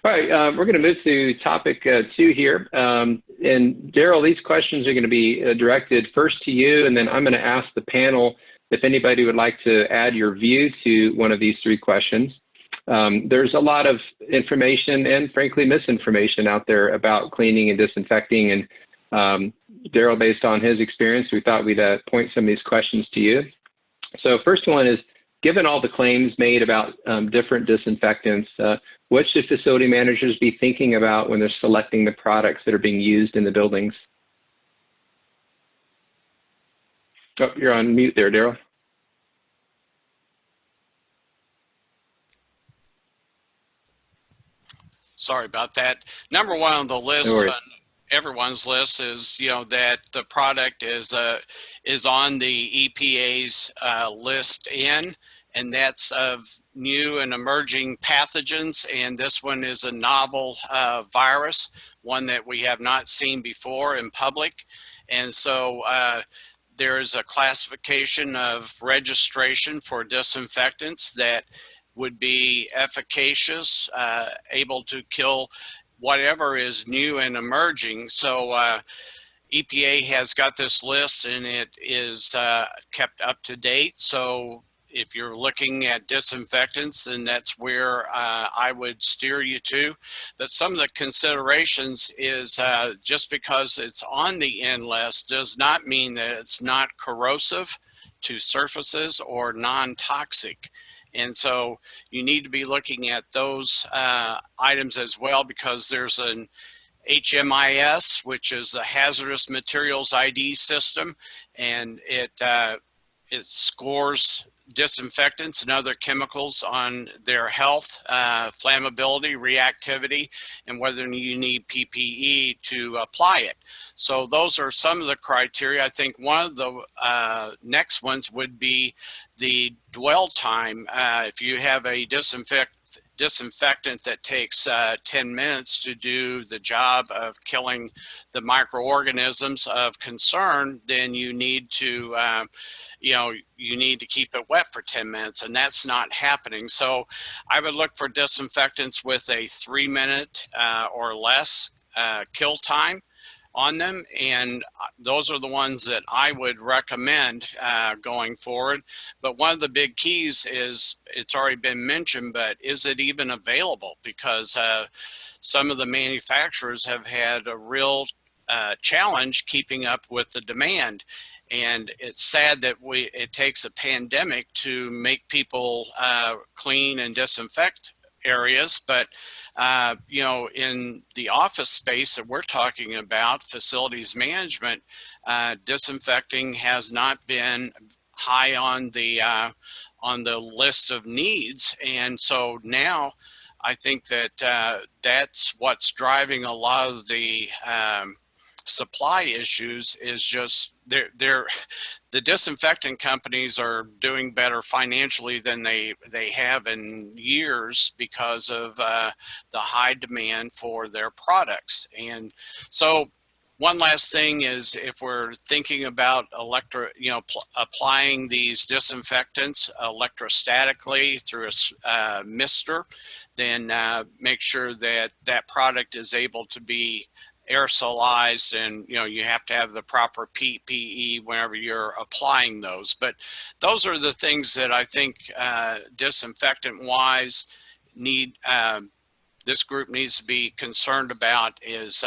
[SPEAKER 1] All right, we're going to move to topic 2 here. And Darrel, these questions are going to be directed first to you, and then I'm going to ask the panel if anybody would like to add your view to one of these 3 questions. There's a lot of information and, frankly, misinformation out there about cleaning and disinfecting. And Darrel, based on his experience, we thought we'd point some of these questions to you. So first one is, given all the claims made about different disinfectants, what should facility managers be thinking about when they're selecting the products that are being used in the buildings? Oh, you're on mute there, Darrel.
[SPEAKER 8] Sorry about that. Number 1 on the list,
[SPEAKER 1] No worries.
[SPEAKER 8] on everyone's list, is that the product is on the EPA's list in, and that's of new and emerging pathogens. And this one is a novel virus, one that we have not seen before in public. And so there is a classification of registration for disinfectants that would be efficacious, able to kill whatever is new and emerging. So EPA has got this list, and it is kept up to date. So if you're looking at disinfectants, then that's where I would steer you to. But some of the considerations is just because it's on the N list does not mean that it's not corrosive to surfaces or non-toxic. And so you need to be looking at those items as well, because there's an HMIS, which is the Hazardous Materials ID system, and it scores disinfectants and other chemicals on their health, flammability, reactivity, and whether you need PPE to apply it. So those are some of the criteria. I think one of the next ones would be the dwell time. If you have a disinfectant that takes 10 minutes to do the job of killing the microorganisms of concern, then you need to, you need to keep it wet for 10 minutes, and that's not happening. So I would look for disinfectants with a 3-minute or less kill time on them, and those are the ones that I would recommend going forward. But one of the big keys is, it's already been mentioned, but is it even available? Because some of the manufacturers have had a real challenge keeping up with the demand. And it's sad that it takes a pandemic to make people clean and disinfect areas, but in the office space that we're talking about, facilities management, disinfecting has not been high on the list of needs. And so now I think that that's what's driving a lot of the supply issues is just the disinfectant companies are doing better financially than they have in years because of the high demand for their products. And so one last thing is, if we're thinking about applying these disinfectants electrostatically through a mister, then make sure that that product is able to be aerosolized, and you have to have the proper PPE whenever you're applying those. But those are the things that I think disinfectant wise this group needs to be concerned about, is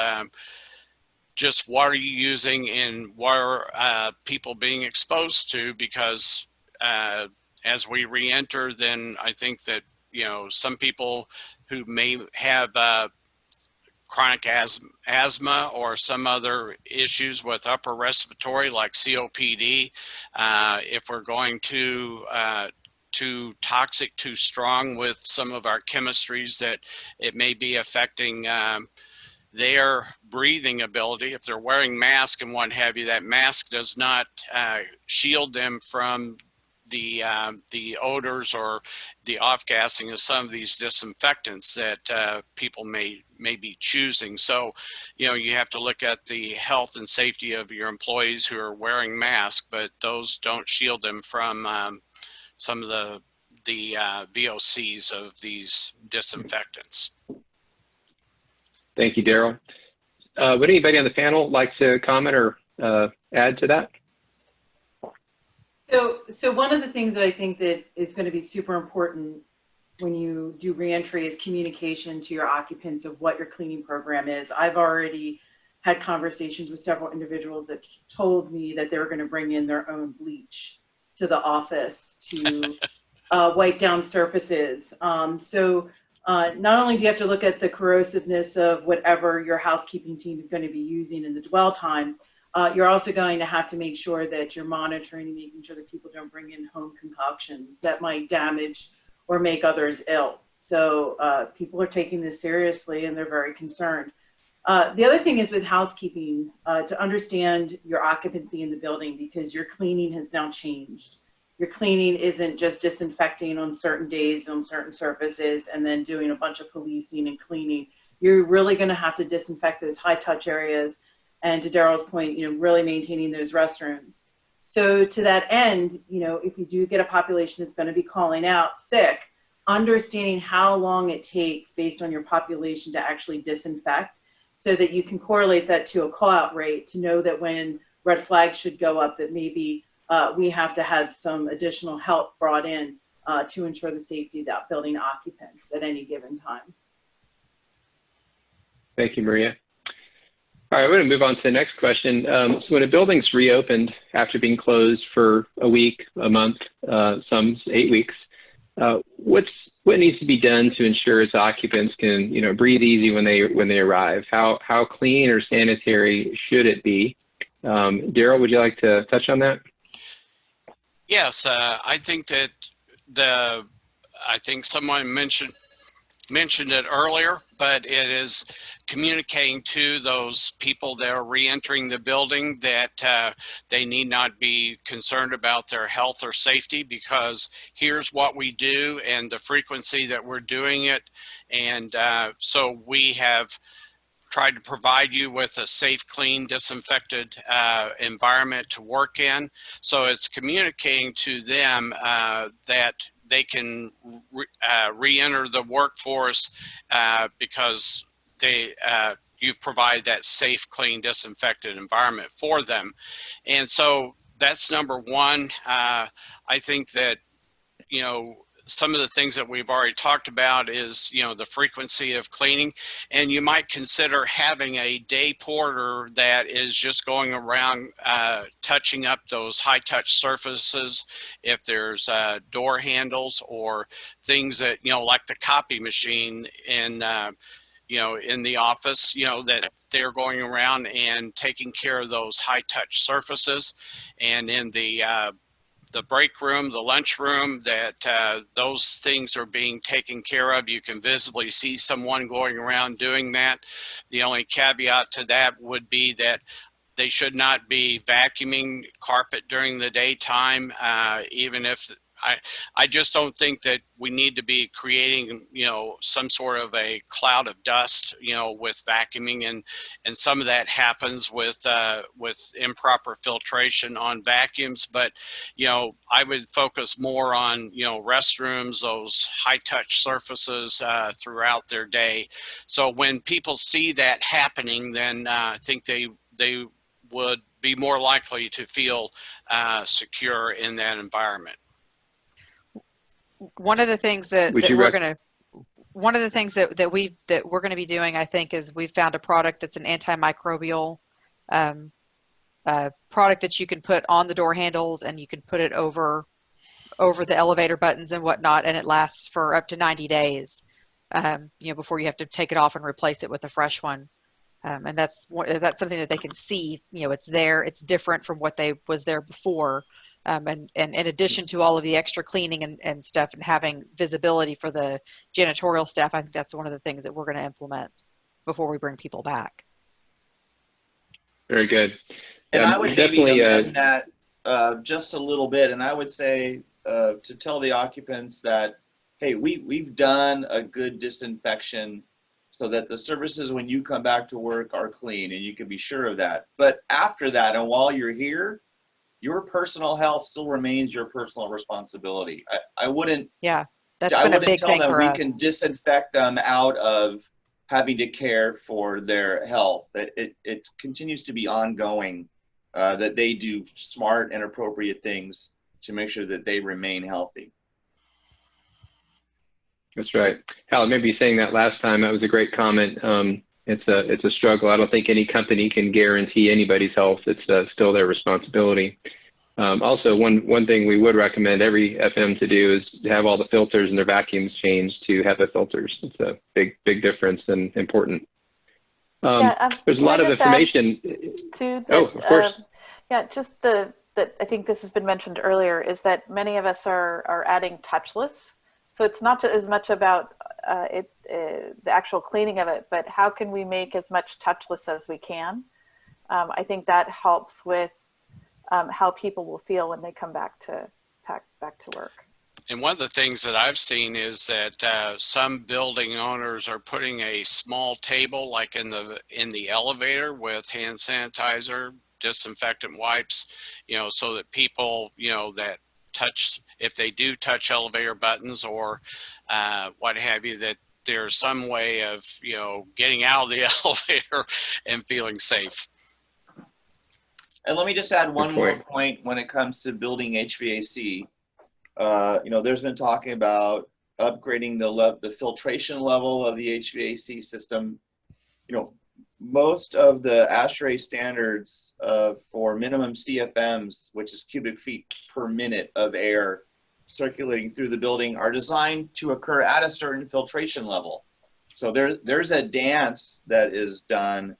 [SPEAKER 8] just what are you using and what are people being exposed to, because as we re-enter, then I think that some people who may have chronic asthma or some other issues with upper respiratory like COPD, if we're going too toxic, too strong with some of our chemistries, that it may be affecting their breathing ability. If they're wearing masks and what have you, that mask does not shield them from the odors or the off-gassing of some of these disinfectants that people may be choosing. So, you have to look at the health and safety of your employees who are wearing masks, but those don't shield them from some of the VOCs of these disinfectants.
[SPEAKER 1] Thank you, Darrell. Would anybody on the panel like to comment or add to that?
[SPEAKER 4] So one of the things that I think that is going to be super important when you do reentry is communication to your occupants of what your cleaning program is. I've already had conversations with several individuals that told me that they were going to bring in their own bleach to the office to wipe down surfaces. So not only do you have to look at the corrosiveness of whatever your housekeeping team is going to be using in the dwell time, you're also going to have to make sure that you're monitoring and making sure that people don't bring in home concoctions that might damage or make others ill. So people are taking this seriously and they're very concerned. The other thing is with housekeeping, to understand your occupancy in the building, because your cleaning has now changed. Your cleaning isn't just disinfecting on certain days on certain surfaces and then doing a bunch of policing and cleaning. You're really going to have to disinfect those high touch areas, and to Darrell's point, really maintaining those restrooms. So to that end, if you do get a population that's going to be calling out sick, understanding how long it takes based on your population to actually disinfect, so that you can correlate that to a call out rate to know that when red flags should go up, that maybe we have to have some additional help brought in to ensure the safety of that building occupants at any given time.
[SPEAKER 1] Thank you, Maria. All right, we're going to move on to the next question. So when a building's reopened after being closed for a week, a month, some 8 weeks, what needs to be done to ensure its occupants can, breathe easy when they arrive? How clean or sanitary should it be? Darrell, would you like to touch on that?
[SPEAKER 8] Yes, I think that I think someone mentioned it earlier, but it is communicating to those people that are re-entering the building that they need not be concerned about their health or safety, because here's what we do and the frequency that we're doing it. And so we have tried to provide you with a safe, clean, disinfected environment to work in. So it's communicating to them that they can re-enter the workforce because you've provided that safe, clean, disinfected environment for them. And so that's number one. I think that, some of the things that we've already talked about is, the frequency of cleaning, and you might consider having a day porter that is just going around touching up those high touch surfaces. If there's door handles or things that, like the copy machine in the office, that they're going around and taking care of those high touch surfaces. And in the break room, the lunch room, that those things are being taken care of. You can visibly see someone going around doing that. The only caveat to that would be that they should not be vacuuming carpet during the daytime, even if I just don't think that we need to be creating, some sort of a cloud of dust, with vacuuming, and some of that happens with improper filtration on vacuums. But, I would focus more on, restrooms, those high touch surfaces throughout their day. So when people see that happening, then I think they would be more likely to feel secure in that environment.
[SPEAKER 3] One of the things that we're going to be doing, I think, is we've found a product that's an antimicrobial product that you can put on the door handles, and you can put it over the elevator buttons and whatnot, and it lasts for up to 90 days, before you have to take it off and replace it with a fresh one. And that's something that they can see. It's there. It's different from what was there before. And in addition to all of the extra cleaning and stuff, and having visibility for the janitorial staff, I think that's one of the things that we're going to implement before we bring people back.
[SPEAKER 1] Very good.
[SPEAKER 2] And I would maybe amend that just a little bit, and I would say to tell the occupants that, hey, we've done a good disinfection so that the surfaces when you come back to work are clean, and you can be sure of that. But after that, and while you're here, your personal health still remains your personal responsibility. I wouldn't.
[SPEAKER 3] Yeah, that's been a big thing for us.
[SPEAKER 2] We can disinfect them out of having to care for their health. That it continues to be ongoing. That they do smart and appropriate things to make sure that they remain healthy. That's
[SPEAKER 1] right. Hal, I remember you saying that last time. That was a great comment. It's a struggle. I don't think any company can guarantee anybody's health. It's still their responsibility. Also, one thing we would recommend every FM to do is to have all the filters and their vacuums changed to HEPA filters. It's a big difference and important. There's a lot of information. Of course.
[SPEAKER 5] Just I think this has been mentioned earlier, is that many of us are adding touchless. So it's not as much about the actual cleaning of it, but how can we make as much touchless as we can? I think that helps with how people will feel when they come back to work.
[SPEAKER 8] And one of the things that I've seen is that some building owners are putting a small table, like in the elevator, with hand sanitizer, disinfectant wipes, so that people, that touch, if they do touch elevator buttons or what have you, that there's some way of, getting out of the elevator and feeling safe.
[SPEAKER 2] And let me just add one more point when it comes to building HVAC. There's been talking about upgrading the filtration level of the HVAC system. Most of the ASHRAE standards for minimum CFMs, which is cubic feet per minute of air circulating through the building, are designed to occur at a certain filtration level. So there's a dance that is done.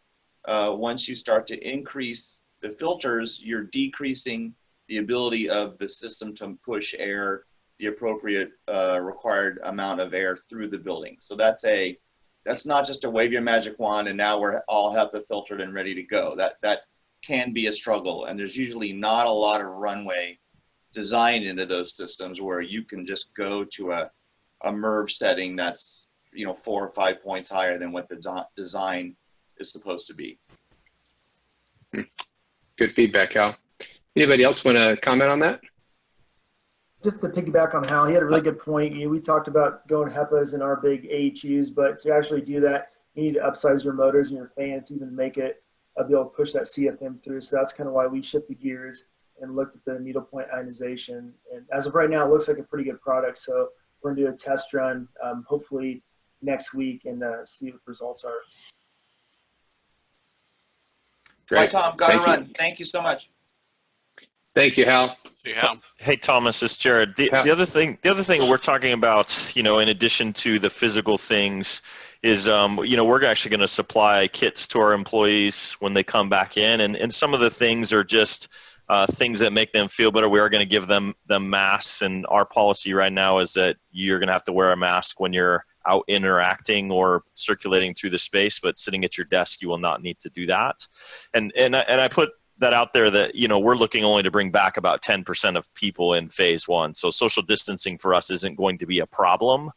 [SPEAKER 2] Once you start to increase the filters, you're decreasing the ability of the system to push air, the appropriate required amount of air through the building. So that's not just a wave your magic wand and now we're all HEPA filtered and ready to go. That can be a struggle, and there's usually not a lot of runway designed into those systems where you can just go to a MERV setting that's 4 or 5 points higher than what the design is supposed to be.
[SPEAKER 1] Good feedback, Hal. Anybody else want to comment on that?
[SPEAKER 9] Just to piggyback on Hal, he had a really good point. We talked about going HEPAs in our big AHUs, but to actually do that, you need to upsize your motors and your fans to even make it be able to push that CFM through. So that's kind of why we shifted gears and looked at the needlepoint ionization. And as of right now, it looks like a pretty good product. So we're going to do a test run, hopefully next week, and see what the results are.
[SPEAKER 2] Great. All right, Tom, got to run. Thank you so much.
[SPEAKER 1] Thank you, Hal.
[SPEAKER 6] Hey, Thomas, it's Jared. The other thing we're talking about, in addition to the physical things, is we're actually going to supply kits to our employees when they come back in, and some of the things are just things that make them feel better. We are going to give them masks, and our policy right now is that you're going to have to wear a mask when you're out interacting or circulating through the space, but sitting at your desk, you will not need to do that. And I put that out there that, you know, we're looking only to bring back about 10% of people in phase one. So social distancing for us isn't going to be a problem.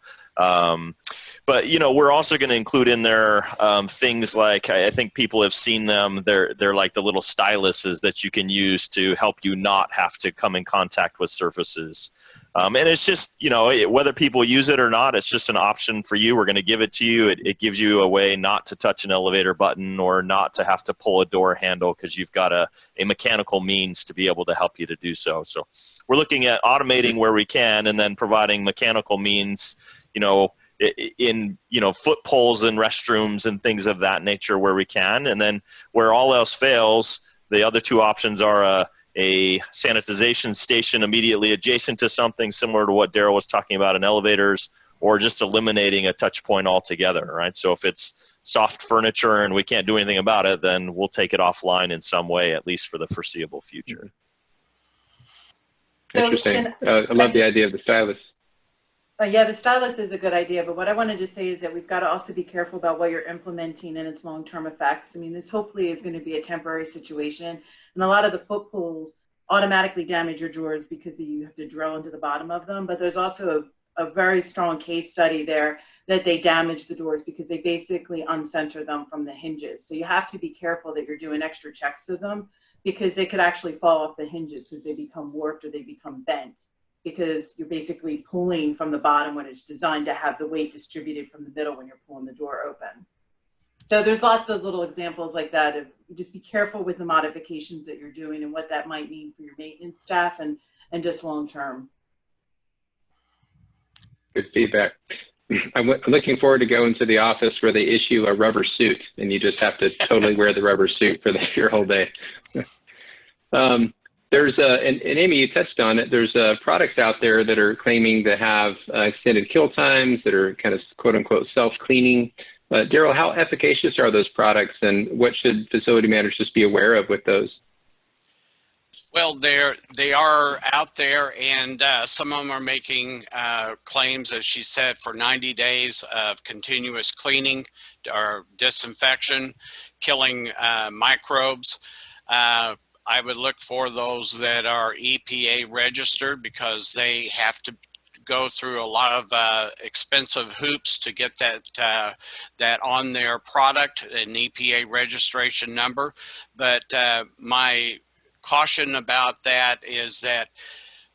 [SPEAKER 6] But, you know, we're also going to include in there things like, I think people have seen them, they're like the little styluses that you can use to help you not have to come in contact with surfaces. And it's just, you know, whether people use it or not, it's just an option for you. We're going to give it to you. It gives you a way not to touch an elevator button or not to have to pull a door handle because you've got a mechanical means to be able to help you to do so. So we're looking at automating where we can and then providing mechanical means, you know, in, you know, foot poles and restrooms and things of that nature where we can. And then where all else fails, the other two options are a sanitization station immediately adjacent to something similar to what Darrel was talking about in elevators, or just eliminating a touch point altogether, right? So if it's soft furniture and we can't do anything about it, then we'll take it offline in some way, at least for the foreseeable future.
[SPEAKER 1] Interesting. I love the idea of the stylus.
[SPEAKER 4] Yeah, the stylus is a good idea, but what I wanted to say is that we've got to also be careful about what you're implementing and its long-term effects. I mean, this hopefully is going to be a temporary situation, and a lot of the foot pulls automatically damage your drawers because you have to drill into the bottom of them, but there's also a very strong case study there that they damage the doors because they basically uncenter them from the hinges. So you have to be careful that you're doing extra checks of them because they could actually fall off the hinges because they become warped or they become bent, because you're basically pulling from the bottom when it's designed to have the weight distributed from the middle when you're pulling the door open. So there's lots of little examples like that of just be careful with the modifications that you're doing and what that might mean for your maintenance staff and just long term.
[SPEAKER 1] Good feedback. I'm looking forward to going to the office where they issue a rubber suit and you just have to totally wear the rubber suit for your whole day. There's and Amy, you touched on it, there's products out there that are claiming to have extended kill times that are kind of quote unquote self-cleaning. Darrel, how efficacious are those products and what should facility managers be aware of with those?
[SPEAKER 8] Well, they are out there, and some of them are making claims, as she said, for 90 days of continuous cleaning or disinfection, killing microbes. I would look for those that are EPA registered because they have to go through a lot of expensive hoops to get that on their product, an EPA registration number. But my caution about that is that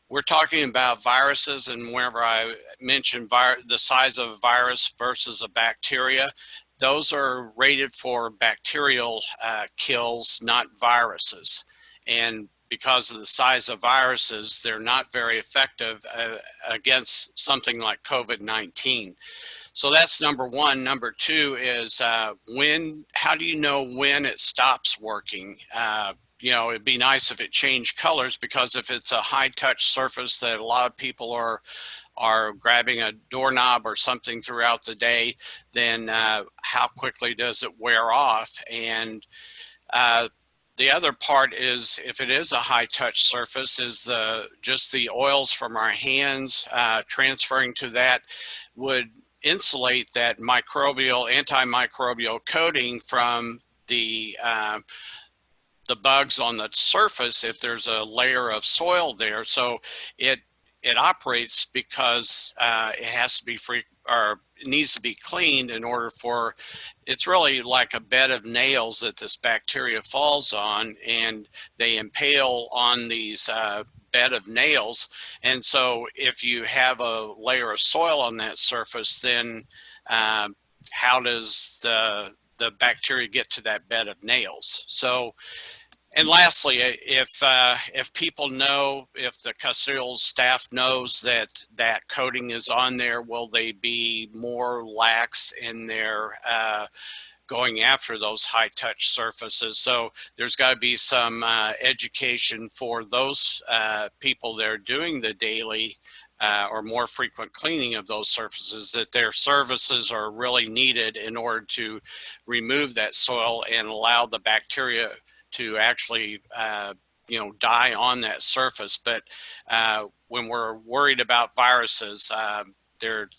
[SPEAKER 8] we're talking about viruses, and whenever I mention the size of a virus versus a bacteria, those are rated for bacterial kills, not viruses. And because of the size of viruses, they're not very effective against something like COVID-19. So that's number one. Number two is how do you know when it stops working? You know, it'd be nice if it changed colors, because if it's a high touch surface that a lot of people are grabbing a doorknob or something throughout the day, then how quickly does it wear off? And the other part is, if it is a high touch surface, is just the oils from our hands transferring to that would insulate that antimicrobial coating from the bugs on the surface if there's a layer of soil there. So it operates because it has to be free, or it needs to be cleaned in order for, it's really like a bed of nails that this bacteria falls on, and they impale on these bed of nails. And so if you have a layer of soil on that surface, then how does the bacteria get to that bed of nails? So, and lastly, if people know, if the custodial staff knows that that coating is on there, will they be more lax in their going after those high touch surfaces? So there's got to be some education for those people that are doing the daily or more frequent cleaning of those surfaces, that their services are really needed in order to remove that soil and allow the bacteria to actually die on that surface. But when we're worried about viruses, they're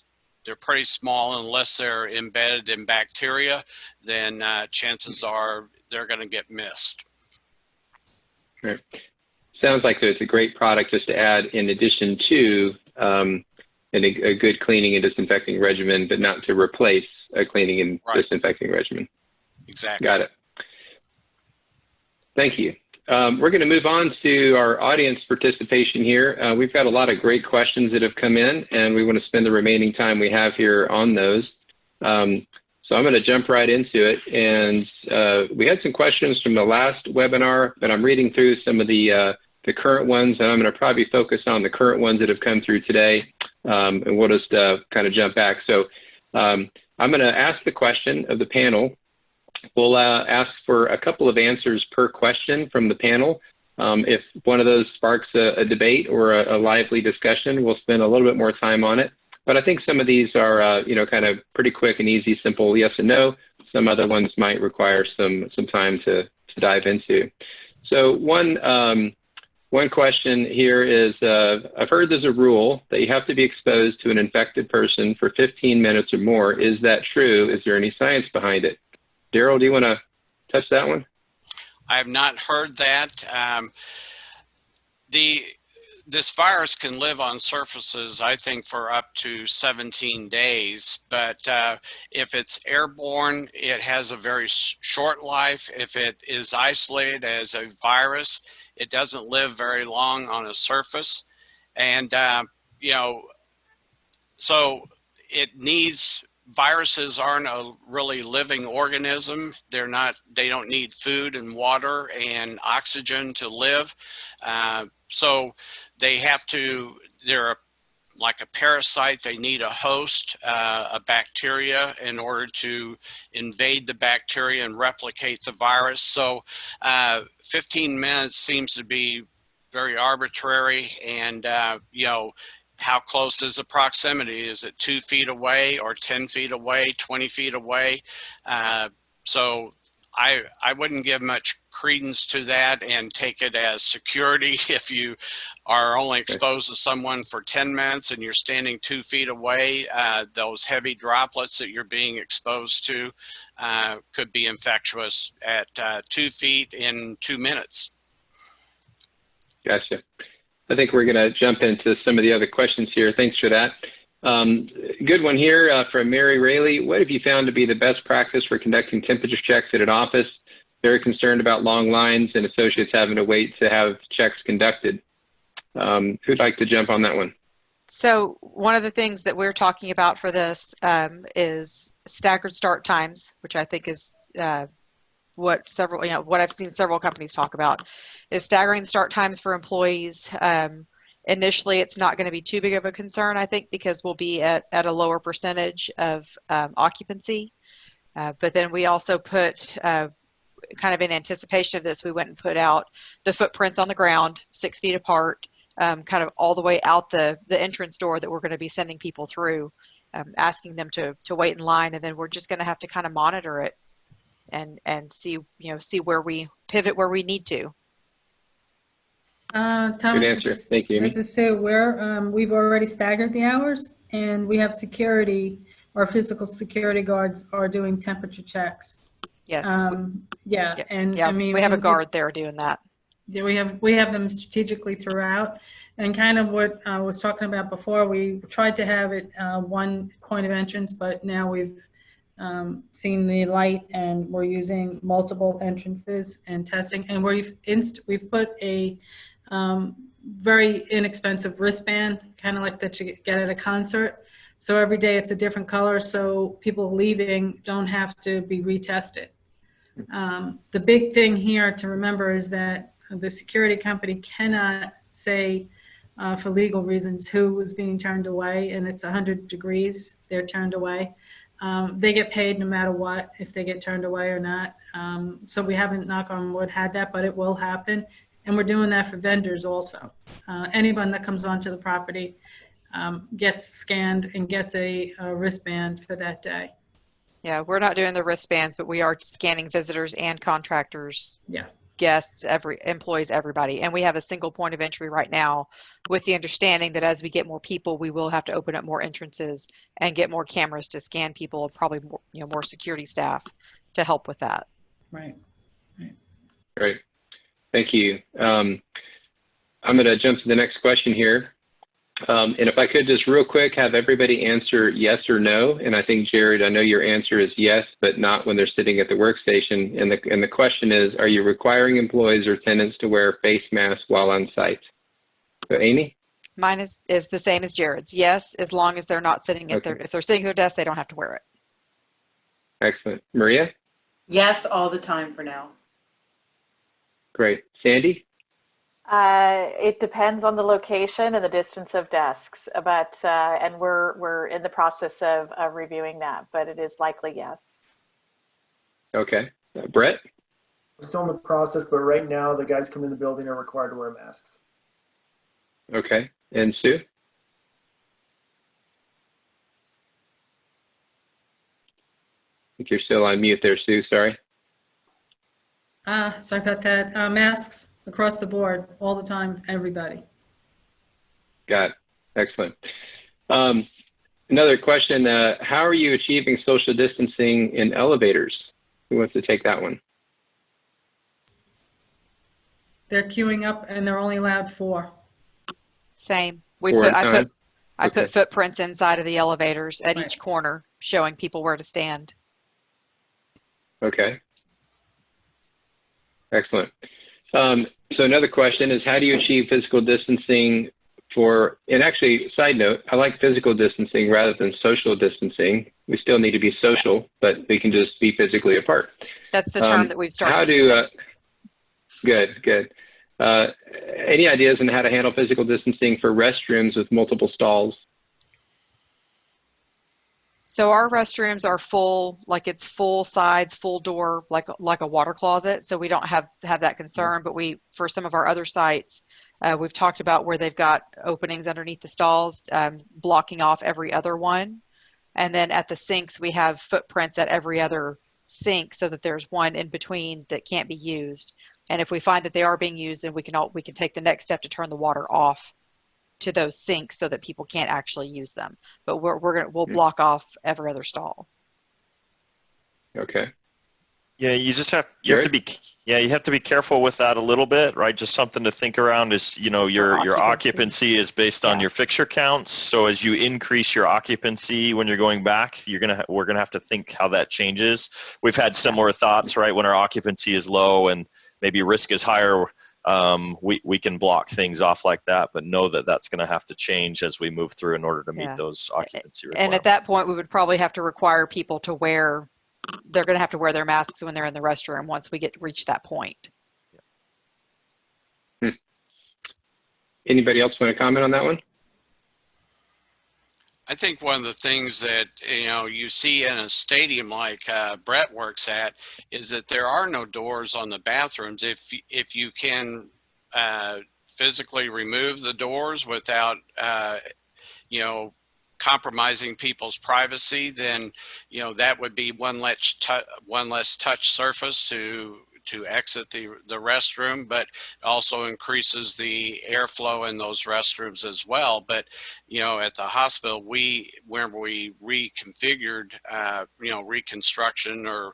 [SPEAKER 8] they're pretty small. Unless they're embedded in bacteria, then chances are they're going to get missed.
[SPEAKER 1] Right. Sounds like it's a great product just to add in addition to a good cleaning and disinfecting regimen, but not to replace a cleaning and disinfecting regimen.
[SPEAKER 8] Exactly.
[SPEAKER 1] Got it. Thank you. We're going to move on to our audience participation here. We've got a lot of great questions that have come in, and we want to spend the remaining time we have here on those. So I'm going to jump right into it. And we had some questions from the last webinar, but I'm reading through some of the current ones, and I'm going to probably focus on the current ones that have come through today, and we'll just kind of jump back. So I'm going to ask the question of the panel. We'll ask for a couple of answers per question from the panel. If one of those sparks a debate or a lively discussion, we'll spend a little bit more time on it. But I think some of these are, you know, kind of pretty quick and easy, simple yes and no. Some other ones might require some time to dive into. So one question here is, I've heard there's a rule that you have to be exposed to an infected person for 15 minutes or more. Is that true? Is there any science behind it? Darrel, do you want to touch that one?
[SPEAKER 8] I have not heard that. This virus can live on surfaces, I think, for up to 17 days. But if it's airborne, it has a very short life. If it is isolated as a virus, it doesn't live very long on a surface. And, you know, so it needs, viruses aren't a really living organism. They don't need food and water and oxygen to live. So they have to, they're like a parasite. They need a host, a bacteria, in order to invade the bacteria and replicate the virus. So 15 minutes seems to be very arbitrary. And, you know, how close is the proximity? Is it 2 feet away or 10 feet away, 20 feet away? So I wouldn't give much credence to that and take it as security. If you are only exposed to someone for 10 minutes and you're standing 2 feet away, those heavy droplets that you're being exposed to could be infectious at 2 feet in 2 minutes.
[SPEAKER 1] Gotcha. I think we're going to jump into some of the other questions here. Thanks for that. Good one here from Mary Rayleigh. What have you found to be the best practice for conducting temperature checks at an office? Very concerned about long lines and associates having to wait to have checks conducted. Who'd like to jump on that one?
[SPEAKER 3] So one of the things that we're talking about for this is staggered start times, which I think is what I've seen several companies talk about, is staggering start times for employees. Initially, it's not going to be too big of a concern, I think, because we'll be at a lower percentage of occupancy. But then we also put, kind of in anticipation of this, we went and put out the footprints on the ground, 6 feet apart, kind of all the way out the entrance door that we're going to be sending people through, asking them to wait in line, and then we're just going to have to kind of monitor it and see where we pivot where we need to.
[SPEAKER 1] Good
[SPEAKER 7] Thomas,
[SPEAKER 1] answer. Thank you, Amy.
[SPEAKER 7] This is Sue. We've already staggered the hours, and we have security. Our physical security guards are doing temperature checks.
[SPEAKER 3] Yes.
[SPEAKER 7] Yeah, and
[SPEAKER 3] yeah,
[SPEAKER 7] I mean,
[SPEAKER 3] we have a guard there doing that.
[SPEAKER 7] Yeah, we have them strategically throughout, and kind of what I was talking about before. We tried to have it one point of entrance, but now we've seen the light, and we're using multiple entrances and testing. And we've put a very inexpensive wristband, kind of like that you get at a concert. So every day it's a different color, so people leaving don't have to be retested. The big thing here to remember is that the security company cannot say for legal reasons who was being turned away, and it's 100 degrees, they're turned away. They get paid no matter what, if they get turned away or not. So we haven't, knock on wood, had that, but it will happen. And we're doing that for vendors also. Anyone that comes onto the property gets scanned and gets a wristband for that day.
[SPEAKER 3] Yeah, we're not doing the wristbands, but we are scanning visitors and contractors.
[SPEAKER 7] Yeah.
[SPEAKER 3] guests, employees, everybody. And we have a single point of entry right now, with the understanding that as we get more people, we will have to open up more entrances and get more cameras to scan people, and probably more, more security staff to help with that.
[SPEAKER 7] Right.
[SPEAKER 1] Great. Thank you. I'm going to jump to the next question here. And if I could just real quick have everybody answer yes or no. And I think, Jared, I know your answer is yes, but not when they're sitting at the workstation. And the question is, are you requiring employees or tenants to wear face masks while on site? So, Amy?
[SPEAKER 3] Mine is the same as Jared's. Yes, as long as they're not sitting at if they're sitting at their desk, they don't have to wear it.
[SPEAKER 1] Excellent. Maria?
[SPEAKER 4] Yes, all the time for now.
[SPEAKER 1] Great. Sandy?
[SPEAKER 5] It depends on the location and the distance of desks, but and we're in the process of reviewing that, but it is likely yes.
[SPEAKER 1] Okay. Brett?
[SPEAKER 9] We're still in the process, but right now the guys coming in the building are required to wear masks.
[SPEAKER 1] Okay. And Sue? I think you're still on mute there, Sue. Sorry.
[SPEAKER 7] Sorry about that. Masks across the board, all the time, everybody.
[SPEAKER 1] Got it. Excellent. Another question, how are you achieving social distancing in elevators? Who wants to take that one?
[SPEAKER 7] They're queuing up and they're only allowed 4.
[SPEAKER 3] Same. I put footprints inside of the elevators at each corner, showing people where to stand.
[SPEAKER 1] Okay. Excellent. So another question is, how do you achieve physical distancing and actually, side note, I like physical distancing rather than social distancing. We still need to be social, but we can just be physically apart.
[SPEAKER 3] That's the term that we've started.
[SPEAKER 1] Good. Any ideas on how to handle physical distancing for restrooms with multiple stalls?
[SPEAKER 3] So our restrooms are full, like it's full sides, full door, like a water closet. So we don't have that concern. But for some of our other sites, we've talked about where they've got openings underneath the stalls, blocking off every other one. And then at the sinks, we have footprints at every other sink, so that there's one in between that can't be used. And if we find that they are being used, then we can take the next step to turn the water off to those sinks so that people can't actually use them. But we'll block off every other stall.
[SPEAKER 1] Okay.
[SPEAKER 6] Yeah, you have to be careful with that a little bit, right? Just something to think around is, your occupancy is based on your fixture counts. So as you increase your occupancy when you're going back, we're gonna have to think how that changes. We've had similar thoughts, right? When our occupancy is low and maybe risk is higher, we can block things off like that, but know that that's going to have to change as we move through in order to meet those occupancy requirements.
[SPEAKER 3] And at that point, we would probably have to require people to they're going to have to wear their masks when they're in the restroom once we reach that point.
[SPEAKER 1] Anybody else want to comment on that one?
[SPEAKER 8] I think one of the things that you see in a stadium like Brett works at is that there are no doors on the bathrooms. If you can physically remove the doors without compromising people's privacy, then that would be one less touch surface to exit the restroom, but also increases the airflow in those restrooms as well. But at the hospital, when we reconfigured reconstruction or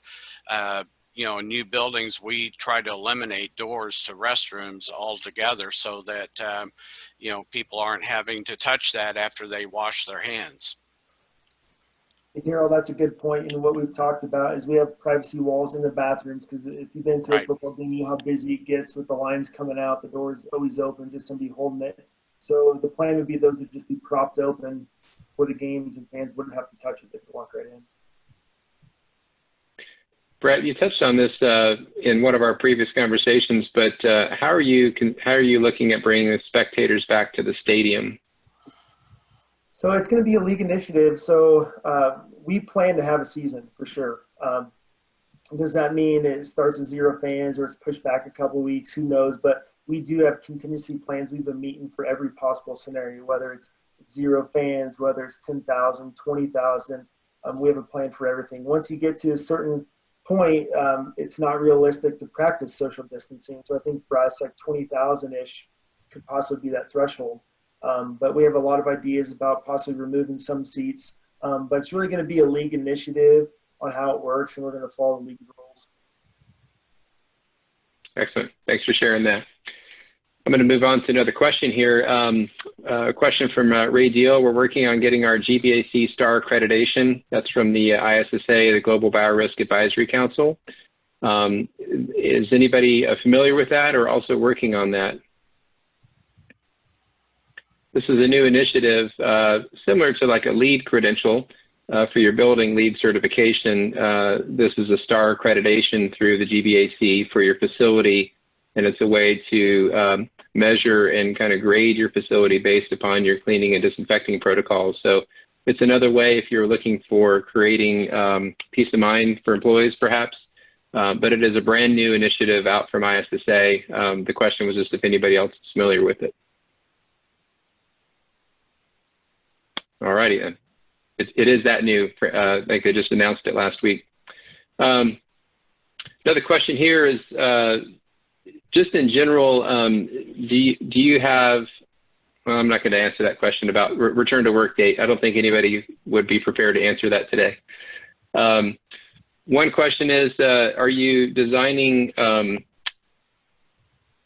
[SPEAKER 8] new buildings, we try to eliminate doors to restrooms altogether so that people aren't having to touch that after they wash their hands.
[SPEAKER 9] Darrel, that's a good point. And what we've talked about is we have privacy walls in the bathrooms, because if you've been to a football game, you know how busy it gets with the lines coming out, the door's always open, just somebody holding it. So the plan would be those would just be propped open for the games, and fans wouldn't have to touch it. They could walk right in.
[SPEAKER 1] Brett, you touched on this in one of our previous conversations, but how are you looking at bringing the spectators back to the stadium?
[SPEAKER 9] So it's going to be a league initiative. So we plan to have a season for sure. Does that mean it starts with 0 fans or it's pushed back a couple of weeks? Who knows? But we do have contingency plans. We've been meeting for every possible scenario, whether it's 0 fans, whether it's 10,000, 20,000. We have a plan for everything. Once you get to a certain point, it's not realistic to practice social distancing. So I think for us, like 20,000-ish could possibly be that threshold. But we have a lot of ideas about possibly removing some seats. But it's really going to be a league initiative on how it works, and we're going to follow the league rules.
[SPEAKER 1] Excellent. Thanks for sharing that. I'm going to move on to another question here. A question from Ray Deal. We're working on getting our GBAC STAR accreditation. That's from the ISSA, the Global Biorisk Advisory Council. Is anybody familiar with that or also working on that? This is a new initiative similar to like a LEED credential for your building LEED certification. This is a STAR accreditation through the GBAC for your facility, and it's a way to measure and kind of grade your facility based upon your cleaning and disinfecting protocols. So it's another way if you're looking for creating peace of mind for employees, perhaps. But it is a brand new initiative out from ISSA. The question was just if anybody else is familiar with it. All righty then. It is that new. I think they just announced it last week. Another question here is just in general, do you have, well, I'm not going to answer that question about return to work date. I don't think anybody would be prepared to answer that today. One question is, are you designing,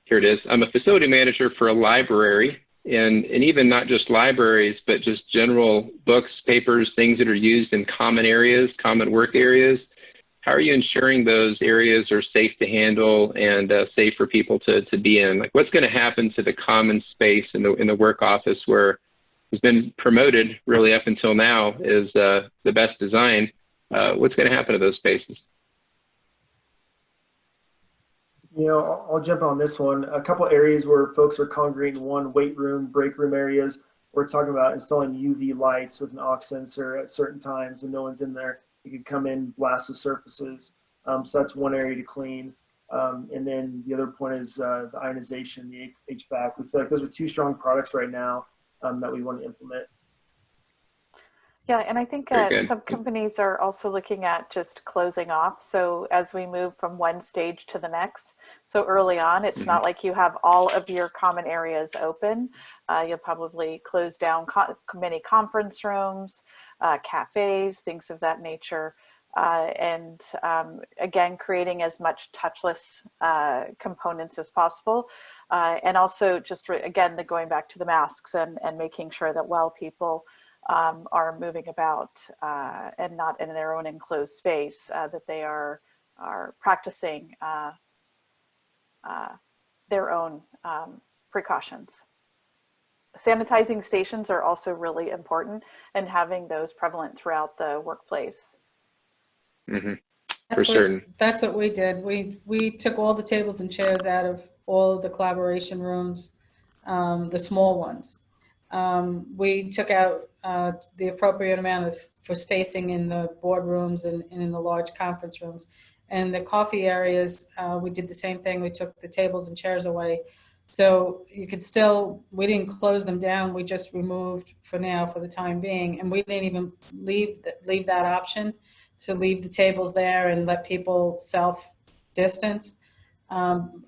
[SPEAKER 1] here it is, I'm a facility manager for a library, and even not just libraries, but just general books, papers, things that are used in common areas, common work areas. How are you ensuring those areas are safe to handle and safe for people to be in? Like, what's going to happen to the common space in the work office where has been promoted really up until now is the best design? What's going to happen to those spaces?
[SPEAKER 9] You know, I'll jump on this one. A couple areas where folks are congregating, one, weight room, break room areas. We're talking about installing UV lights with an aux sensor at certain times when no one's in there. You could come in, blast the surfaces. So that's one area to clean. And then the other point is the ionization, the HVAC. We feel like those are two strong products right now that we want to implement.
[SPEAKER 5] Yeah, and I think some companies are also looking at just closing off. So as we move from one stage to the next, so early on, it's not like you have all of your common areas open. You'll probably close down many conference rooms, cafes, things of that nature. And again, creating as much touchless components as possible. And also just, again, going back to the masks and making sure that while people are moving about and not in their own enclosed space, that they are practicing their own precautions. Sanitizing stations are also really important, and having those prevalent throughout the workplace.
[SPEAKER 7] That's what we did. We took all the tables and chairs out of all of the collaboration rooms, the small ones. We took out the appropriate amount for spacing in the boardrooms and in the large conference rooms. And the coffee areas, we did the same thing. We took the tables and chairs away. So you could still, we didn't close them down. We just removed for now, for the time being. And we didn't even leave that option to leave the tables there and let people self-distance.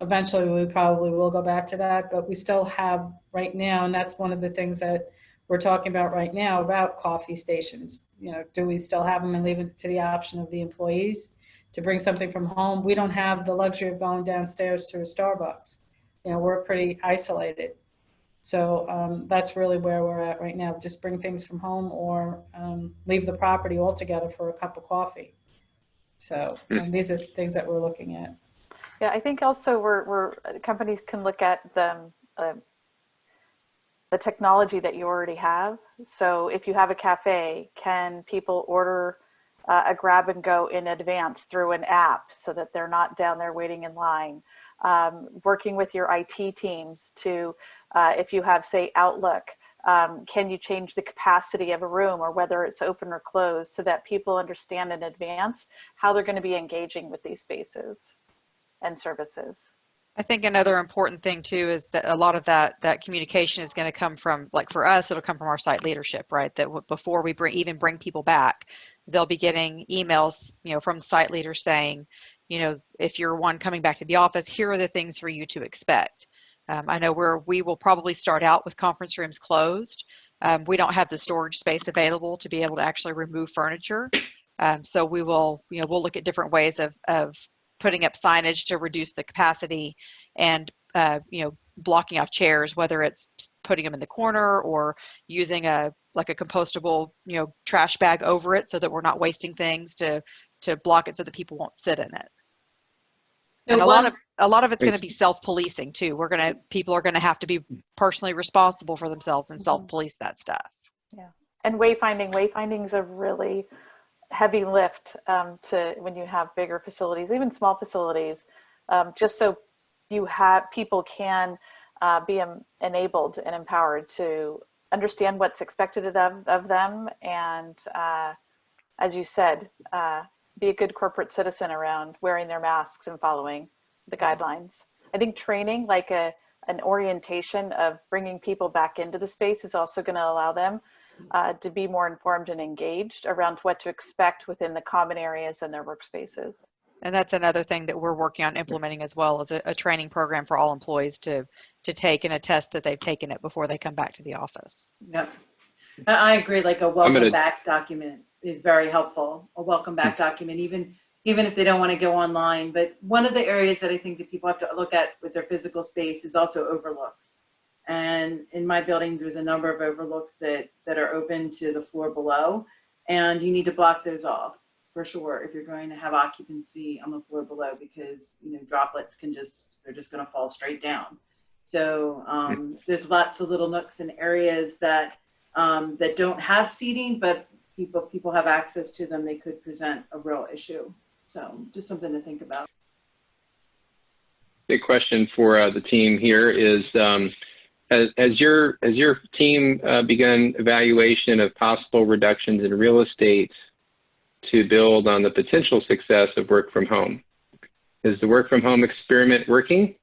[SPEAKER 7] Eventually, we probably will go back to that, but we still have right now, and that's one of the things that we're talking about right now about coffee stations. You know, do we still have them and leave it to the option of the employees to bring something from home? We don't have the luxury of going downstairs to a Starbucks. You know, we're pretty isolated. So that's really where we're at right now. Just bring things from home or leave the property altogether for a cup of coffee. So these are things that we're looking at.
[SPEAKER 5] Yeah, I think also companies can look at the technology that you already have. So if you have a cafe, can people order a grab and go in advance through an app so that they're not down there waiting in line? Working with your IT teams to, if you have, say, Outlook, can you change the capacity of a room or whether it's open or closed so that people understand in advance how they're going to be engaging with these spaces and services?
[SPEAKER 3] I think another important thing too is that a lot of that communication is going to come from, like for us, it'll come from our site leadership, right? That before we even bring people back, they'll be getting emails, from site leaders saying, if you're one coming back to the office, here are the things for you to expect. I know we will probably start out with conference rooms closed. We don't have the storage space available to be able to actually remove furniture. So we will, we'll look at different ways of putting up signage to reduce the capacity and, blocking off chairs, whether it's putting them in the corner or using a compostable, trash bag over it so that we're not wasting things to block it so that people won't sit in it. And a lot of it's going to be self-policing too. People are going to have to be personally responsible for themselves and self-police that stuff.
[SPEAKER 5] Yeah. And wayfinding is a really heavy lift when you have bigger facilities, even small facilities, just so people can be enabled and empowered to understand what's expected of them, and as you said, be a good corporate citizen around wearing their masks and following the guidelines. I think training, like an orientation of bringing people back into the space, is also going to allow them to be more informed and engaged around what to expect within the common areas and their workspaces.
[SPEAKER 3] And that's another thing that we're working on implementing as well, as a training program for all employees to take and attest that they've taken it before they come back to the office.
[SPEAKER 4] Yep. I agree. Like a welcome back document is very helpful. A welcome back document, even if they don't want to go online. But one of the areas that I think that people have to look at with their physical space is also overlooks. And in my buildings, there's a number of overlooks that are open to the floor below, and you need to block those off for sure if you're going to have occupancy on the floor below, because droplets they're just going to fall straight down. So there's lots of little nooks and areas that don't have seating, but people have access to them. They could present a real issue. So just something to think about.
[SPEAKER 1] Big question for the team here is, has your team begun evaluation of possible reductions in real estate to build on the potential success of work from home? Is the work from home experiment working?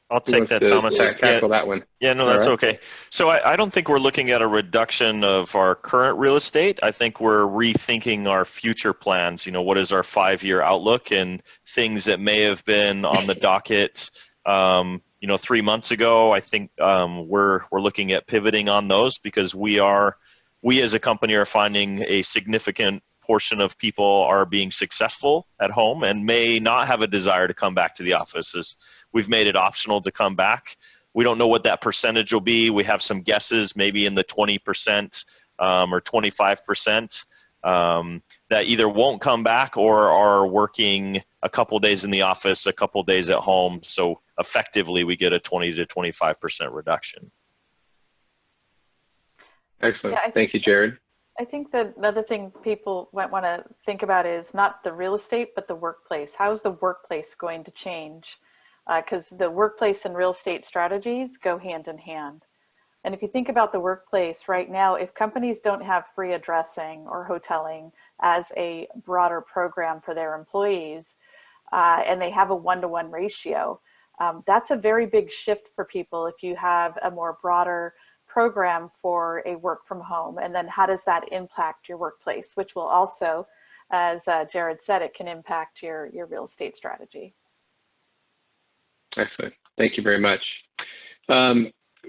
[SPEAKER 6] I'll take that, Thomas.
[SPEAKER 1] Tackle that one.
[SPEAKER 6] Yeah, no, that's okay. So I don't think we're looking at a reduction of our current real estate. I think we're rethinking our future plans. What is our 5-year outlook, and things that may have been on the docket 3 months ago. I think we're looking at pivoting on those, because we as a company are finding a significant portion of people are being successful at home and may not have a desire to come back to the office. We've made it optional to come back. We don't know what that percentage will be. We have some guesses, maybe in the 20% or 25% that either won't come back or are working a couple days in the office, a couple days at home. So effectively, we get a 20 to 25% reduction.
[SPEAKER 1] Excellent.
[SPEAKER 5] Yeah,
[SPEAKER 1] Thank you, Jared.
[SPEAKER 5] I think that another thing people might want to think about is not the real estate, but the workplace. How is the workplace going to change? Because the workplace and real estate strategies go hand in hand. And if you think about the workplace right now, if companies don't have free addressing or hoteling as a broader program for their employees, and they have a 1-to-1 ratio, that's a very big shift for people if you have a more broader program for a work from home. And then how does that impact your workplace, which will also, as Jared said, it can impact your real estate strategy.
[SPEAKER 1] Excellent. Thank you very much.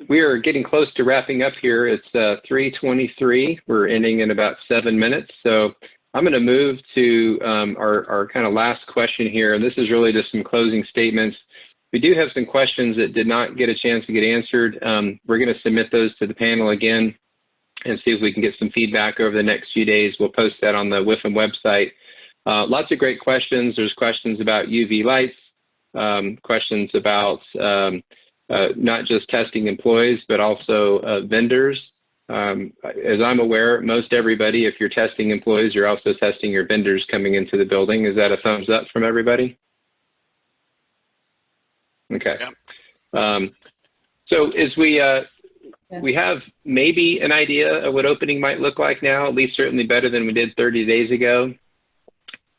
[SPEAKER 1] We are getting close to wrapping up here. It's 3:23. We're ending in about 7 minutes. So I'm going to move to our kind of last question here. And this is really just some closing statements. We do have some questions that did not get a chance to get answered. We're going to submit those to the panel again and see if we can get some feedback over the next few days. We'll post that on the WIFM website. Lots of great questions. There's questions about UV lights, questions about not just testing employees, but also vendors. As I'm aware, most everybody, if you're testing employees, you're also testing your vendors coming into the building. Is that a thumbs up from everybody? Okay.
[SPEAKER 8] Yep.
[SPEAKER 1] So as we have maybe an idea of what opening might look like now, at least certainly better than we did 30 days ago.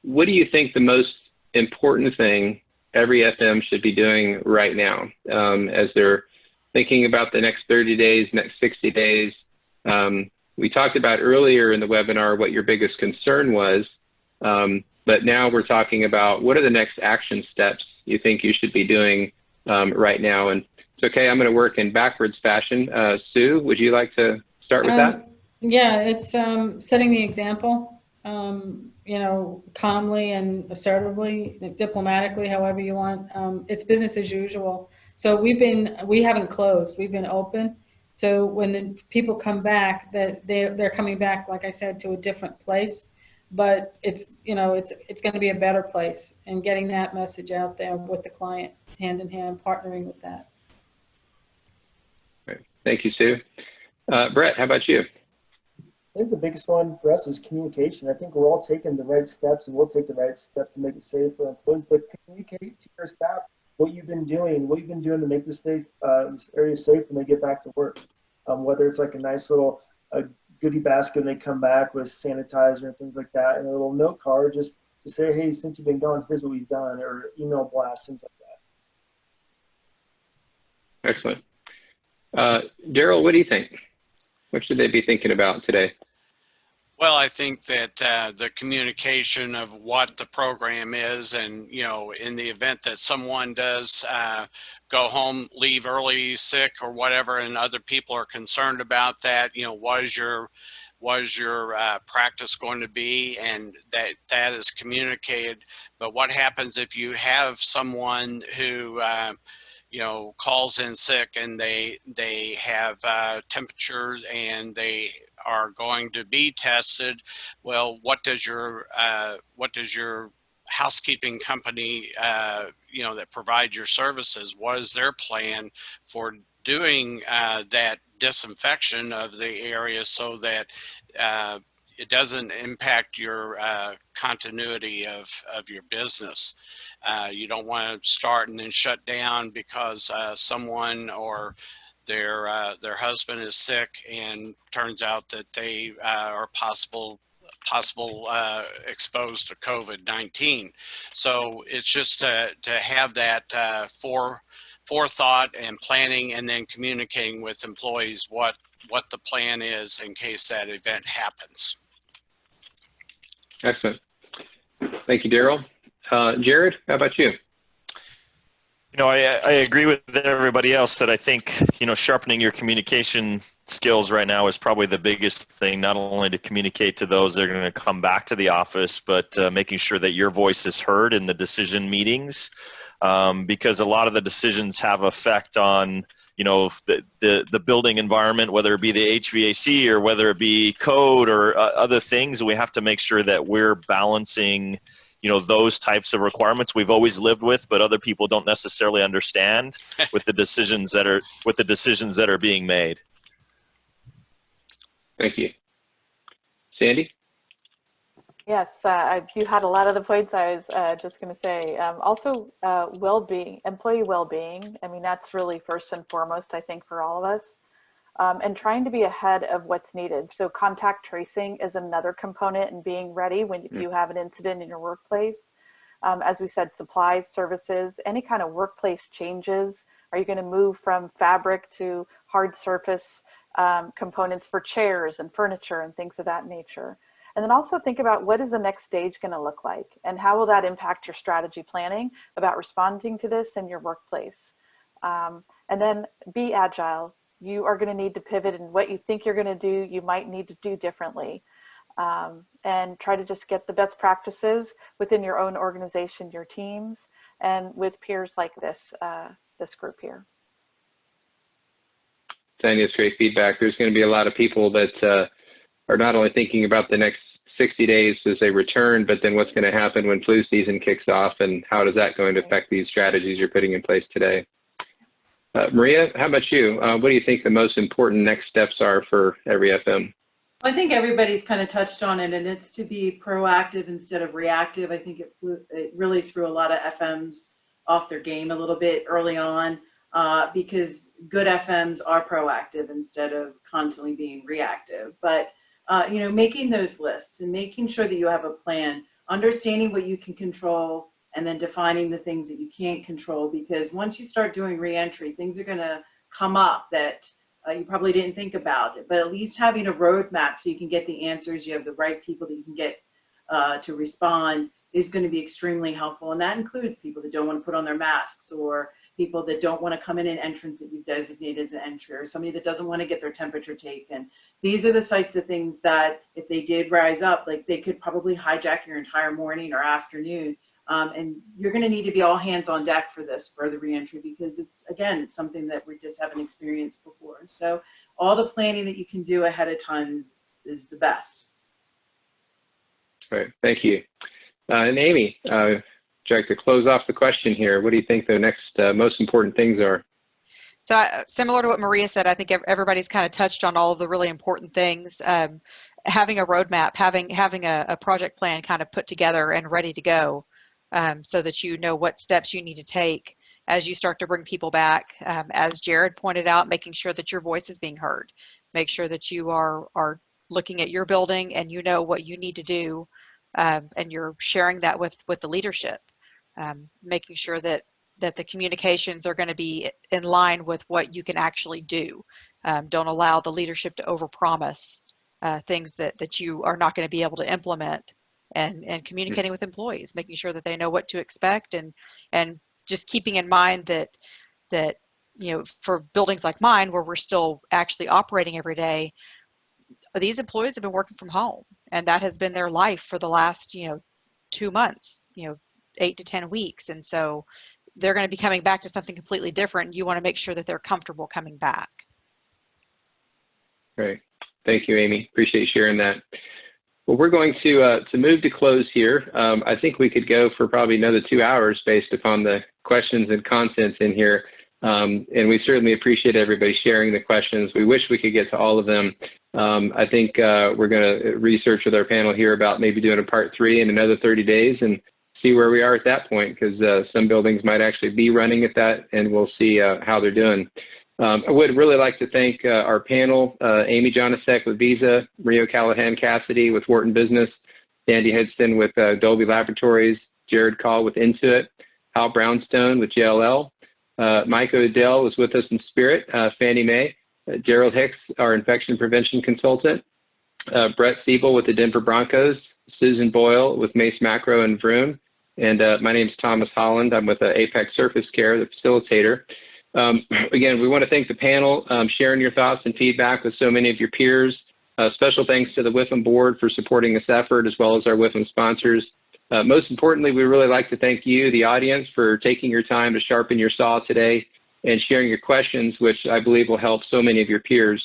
[SPEAKER 1] What do you think the most important thing every FM should be doing right now as they're thinking about the next 30 days, next 60 days? We talked about earlier in the webinar what your biggest concern was, but now we're talking about what are the next action steps you think you should be doing right now. And it's okay, I'm going to work in backwards fashion. Sue, would you like to start with that?
[SPEAKER 7] Yeah, it's setting the example, you know, calmly and assertively, diplomatically, however you want. It's business as usual. So we haven't closed, we've been open. So when the people come back, that they're coming back, like I said, to a different place, but it's, you know, it's going to be a better place, and getting that message out there with the client, hand in hand, partnering with that.
[SPEAKER 1] Great. Thank you, Sue. Brett, how about you?
[SPEAKER 9] I think the biggest one for us is communication. I think we're all taking the right steps, and we'll take the right steps to make it safe for employees, but communicate to your staff what you've been doing to make this area safe when they get back to work. Whether it's like a nice little goodie basket when they come back with sanitizer and things like that, and a little note card just to say, hey, since you've been gone, here's what we've done, or email blast, things like that.
[SPEAKER 1] Excellent. Darrel, what do you think? What should they be thinking about today?
[SPEAKER 8] Well, I think that the communication of what the program is, and, you know, in the event that someone does go home, leave early, sick or whatever, and other people are concerned about that, you know, what is your practice going to be, and that is communicated. But what happens if you have someone who you know, calls in sick and they have temperatures and they are going to be tested? Well, what does your housekeeping company, you know, that provides your services, what is their plan for doing that disinfection of the area so that it doesn't impact your continuity of your business? You don't want to start and then shut down because someone or their husband is sick and turns out that they are possible exposed to COVID-19. So it's just to have that forethought and planning, and then communicating with employees what the plan is in case that event happens.
[SPEAKER 1] Excellent. Thank you, Darrel. Jared, how about you?
[SPEAKER 6] You know, I agree with everybody else that I think, you know, sharpening your communication skills right now is probably the biggest thing, not only to communicate to those that are going to come back to the office, but making sure that your voice is heard in the decision meetings, because a lot of the decisions have effect on, you know, the building environment, whether it be the HVAC or whether it be code or other things. We have to make sure that we're balancing, you know, those types of requirements we've always lived with, but other people don't necessarily understand with the decisions that are being made.
[SPEAKER 1] Thank you. Sandy?
[SPEAKER 5] Yes, you had a lot of the points I was just going to say. Also, well-being, employee well-being. I mean, that's really first and foremost, I think, for all of us. And trying to be ahead of what's needed. So contact tracing is another component, and being ready when if you have an incident in your workplace. As we said, supplies, services, any kind of workplace changes. Are you going to move from fabric to hard surface components for chairs and furniture and things of that nature? And then also think about what is the next stage going to look like, and how will that impact your strategy planning about responding to this in your workplace. And then be agile. You are going to need to pivot, and what you think you're going to do, you might need to do differently. And try to just get the best practices within your own organization, your teams, and with peers like this, this group here.
[SPEAKER 1] Tanya, it's great feedback. There's going to be a lot of people that are not only thinking about the next 60 days as they return, but then what's going to happen when flu season kicks off, and how is that going to affect these strategies you're putting in place today? Maria, how about you? What do you think the most important next steps are for every FM?
[SPEAKER 4] I think everybody's kind of touched on it, and it's to be proactive instead of reactive. I think it really threw a lot of FMs off their game a little bit early on, because good FMs are proactive instead of constantly being reactive. But you know, making those lists and making sure that you have a plan, understanding what you can control and then defining the things that you can't control, because once you start doing reentry, things are going to come up that you probably didn't think about it, but at least having a roadmap so you can get the answers, you have the right people that you can get to respond is going to be extremely helpful. And that includes people that don't want to put on their masks, or people that don't want to come in an entrance that you've designated as an entry, or somebody that doesn't want to get their temperature taken. These are the types of things that if they did rise up, like they could probably hijack your entire morning or afternoon. And you're going to need to be all hands on deck for this, for the reentry, because it's, again, it's something that we just haven't experienced before. So all the planning that you can do ahead of time is the best.
[SPEAKER 1] All right, thank you. And Amy, would you like to close off the question here? What do you think the next most important things are?
[SPEAKER 3] So similar to what Maria said, I think everybody's kind of touched on all of the really important things. Having a roadmap, having a project plan kind of put together and ready to go, so that you know what steps you need to take as you start to bring people back. As Jared pointed out, making sure that your voice is being heard. Make sure that you are looking at your building and you know what you need to do, and you're sharing that with the leadership. Making sure that the communications are going to be in line with what you can actually do. Don't allow the leadership to overpromise things that you are not going to be able to implement. And communicating with employees, making sure that they know what to expect, and just keeping in mind that you know, for buildings like mine where we're still actually operating every day, these employees have been working from home, and that has been their life for the last 2 months, 8 to 10 weeks, and so they're going to be coming back to something completely different. You want to make sure that they're comfortable coming back.
[SPEAKER 1] Great, thank you, Amy. Appreciate you sharing that. Well, we're going to move to close here. I think we could go for probably another 2 hours based upon the questions and contents in here. And we certainly appreciate everybody sharing the questions. We wish we could get to all of them. I think we're going to research with our panel here about maybe doing a part 3 in another 30 days and see where we are at that point, because some buildings might actually be running at that, and we'll see how they're doing. I would really like to thank our panel, Amy Johnasek with Visa, Rio Callahan Cassidy with Wharton Business, Sandy Hidston with Dolby Laboratories, Jared Call with Intuit, Hal Brownstone with JLL, Mike Odell was with us in spirit, Fannie Mae, Darrel Hicks, our infection prevention consultant, Brett Siebel with the Denver Broncos, Susan Boyle with Mace Macro and Vroom, and my name is Thomas Holland. I'm with Apex Surface Care, the facilitator. Again, we want to thank the panel, sharing your thoughts and feedback with so many of your peers. Special thanks to the WIFM board for supporting this effort, as well as our WIFM sponsors. Most importantly, we really like to thank you, the audience, for taking your time to sharpen your saw today and sharing your questions, which I believe will help so many of your peers.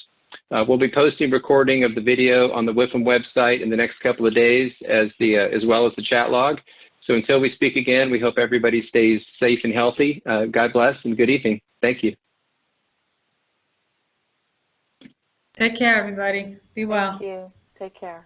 [SPEAKER 1] We'll be posting recording of the video on the WIFM website in the next couple of days, as well as the chat log. So until we speak again, we hope everybody stays safe and healthy. God bless and good evening. Thank you.
[SPEAKER 7] Take care, everybody. Be well.
[SPEAKER 5] Thank you. Take care.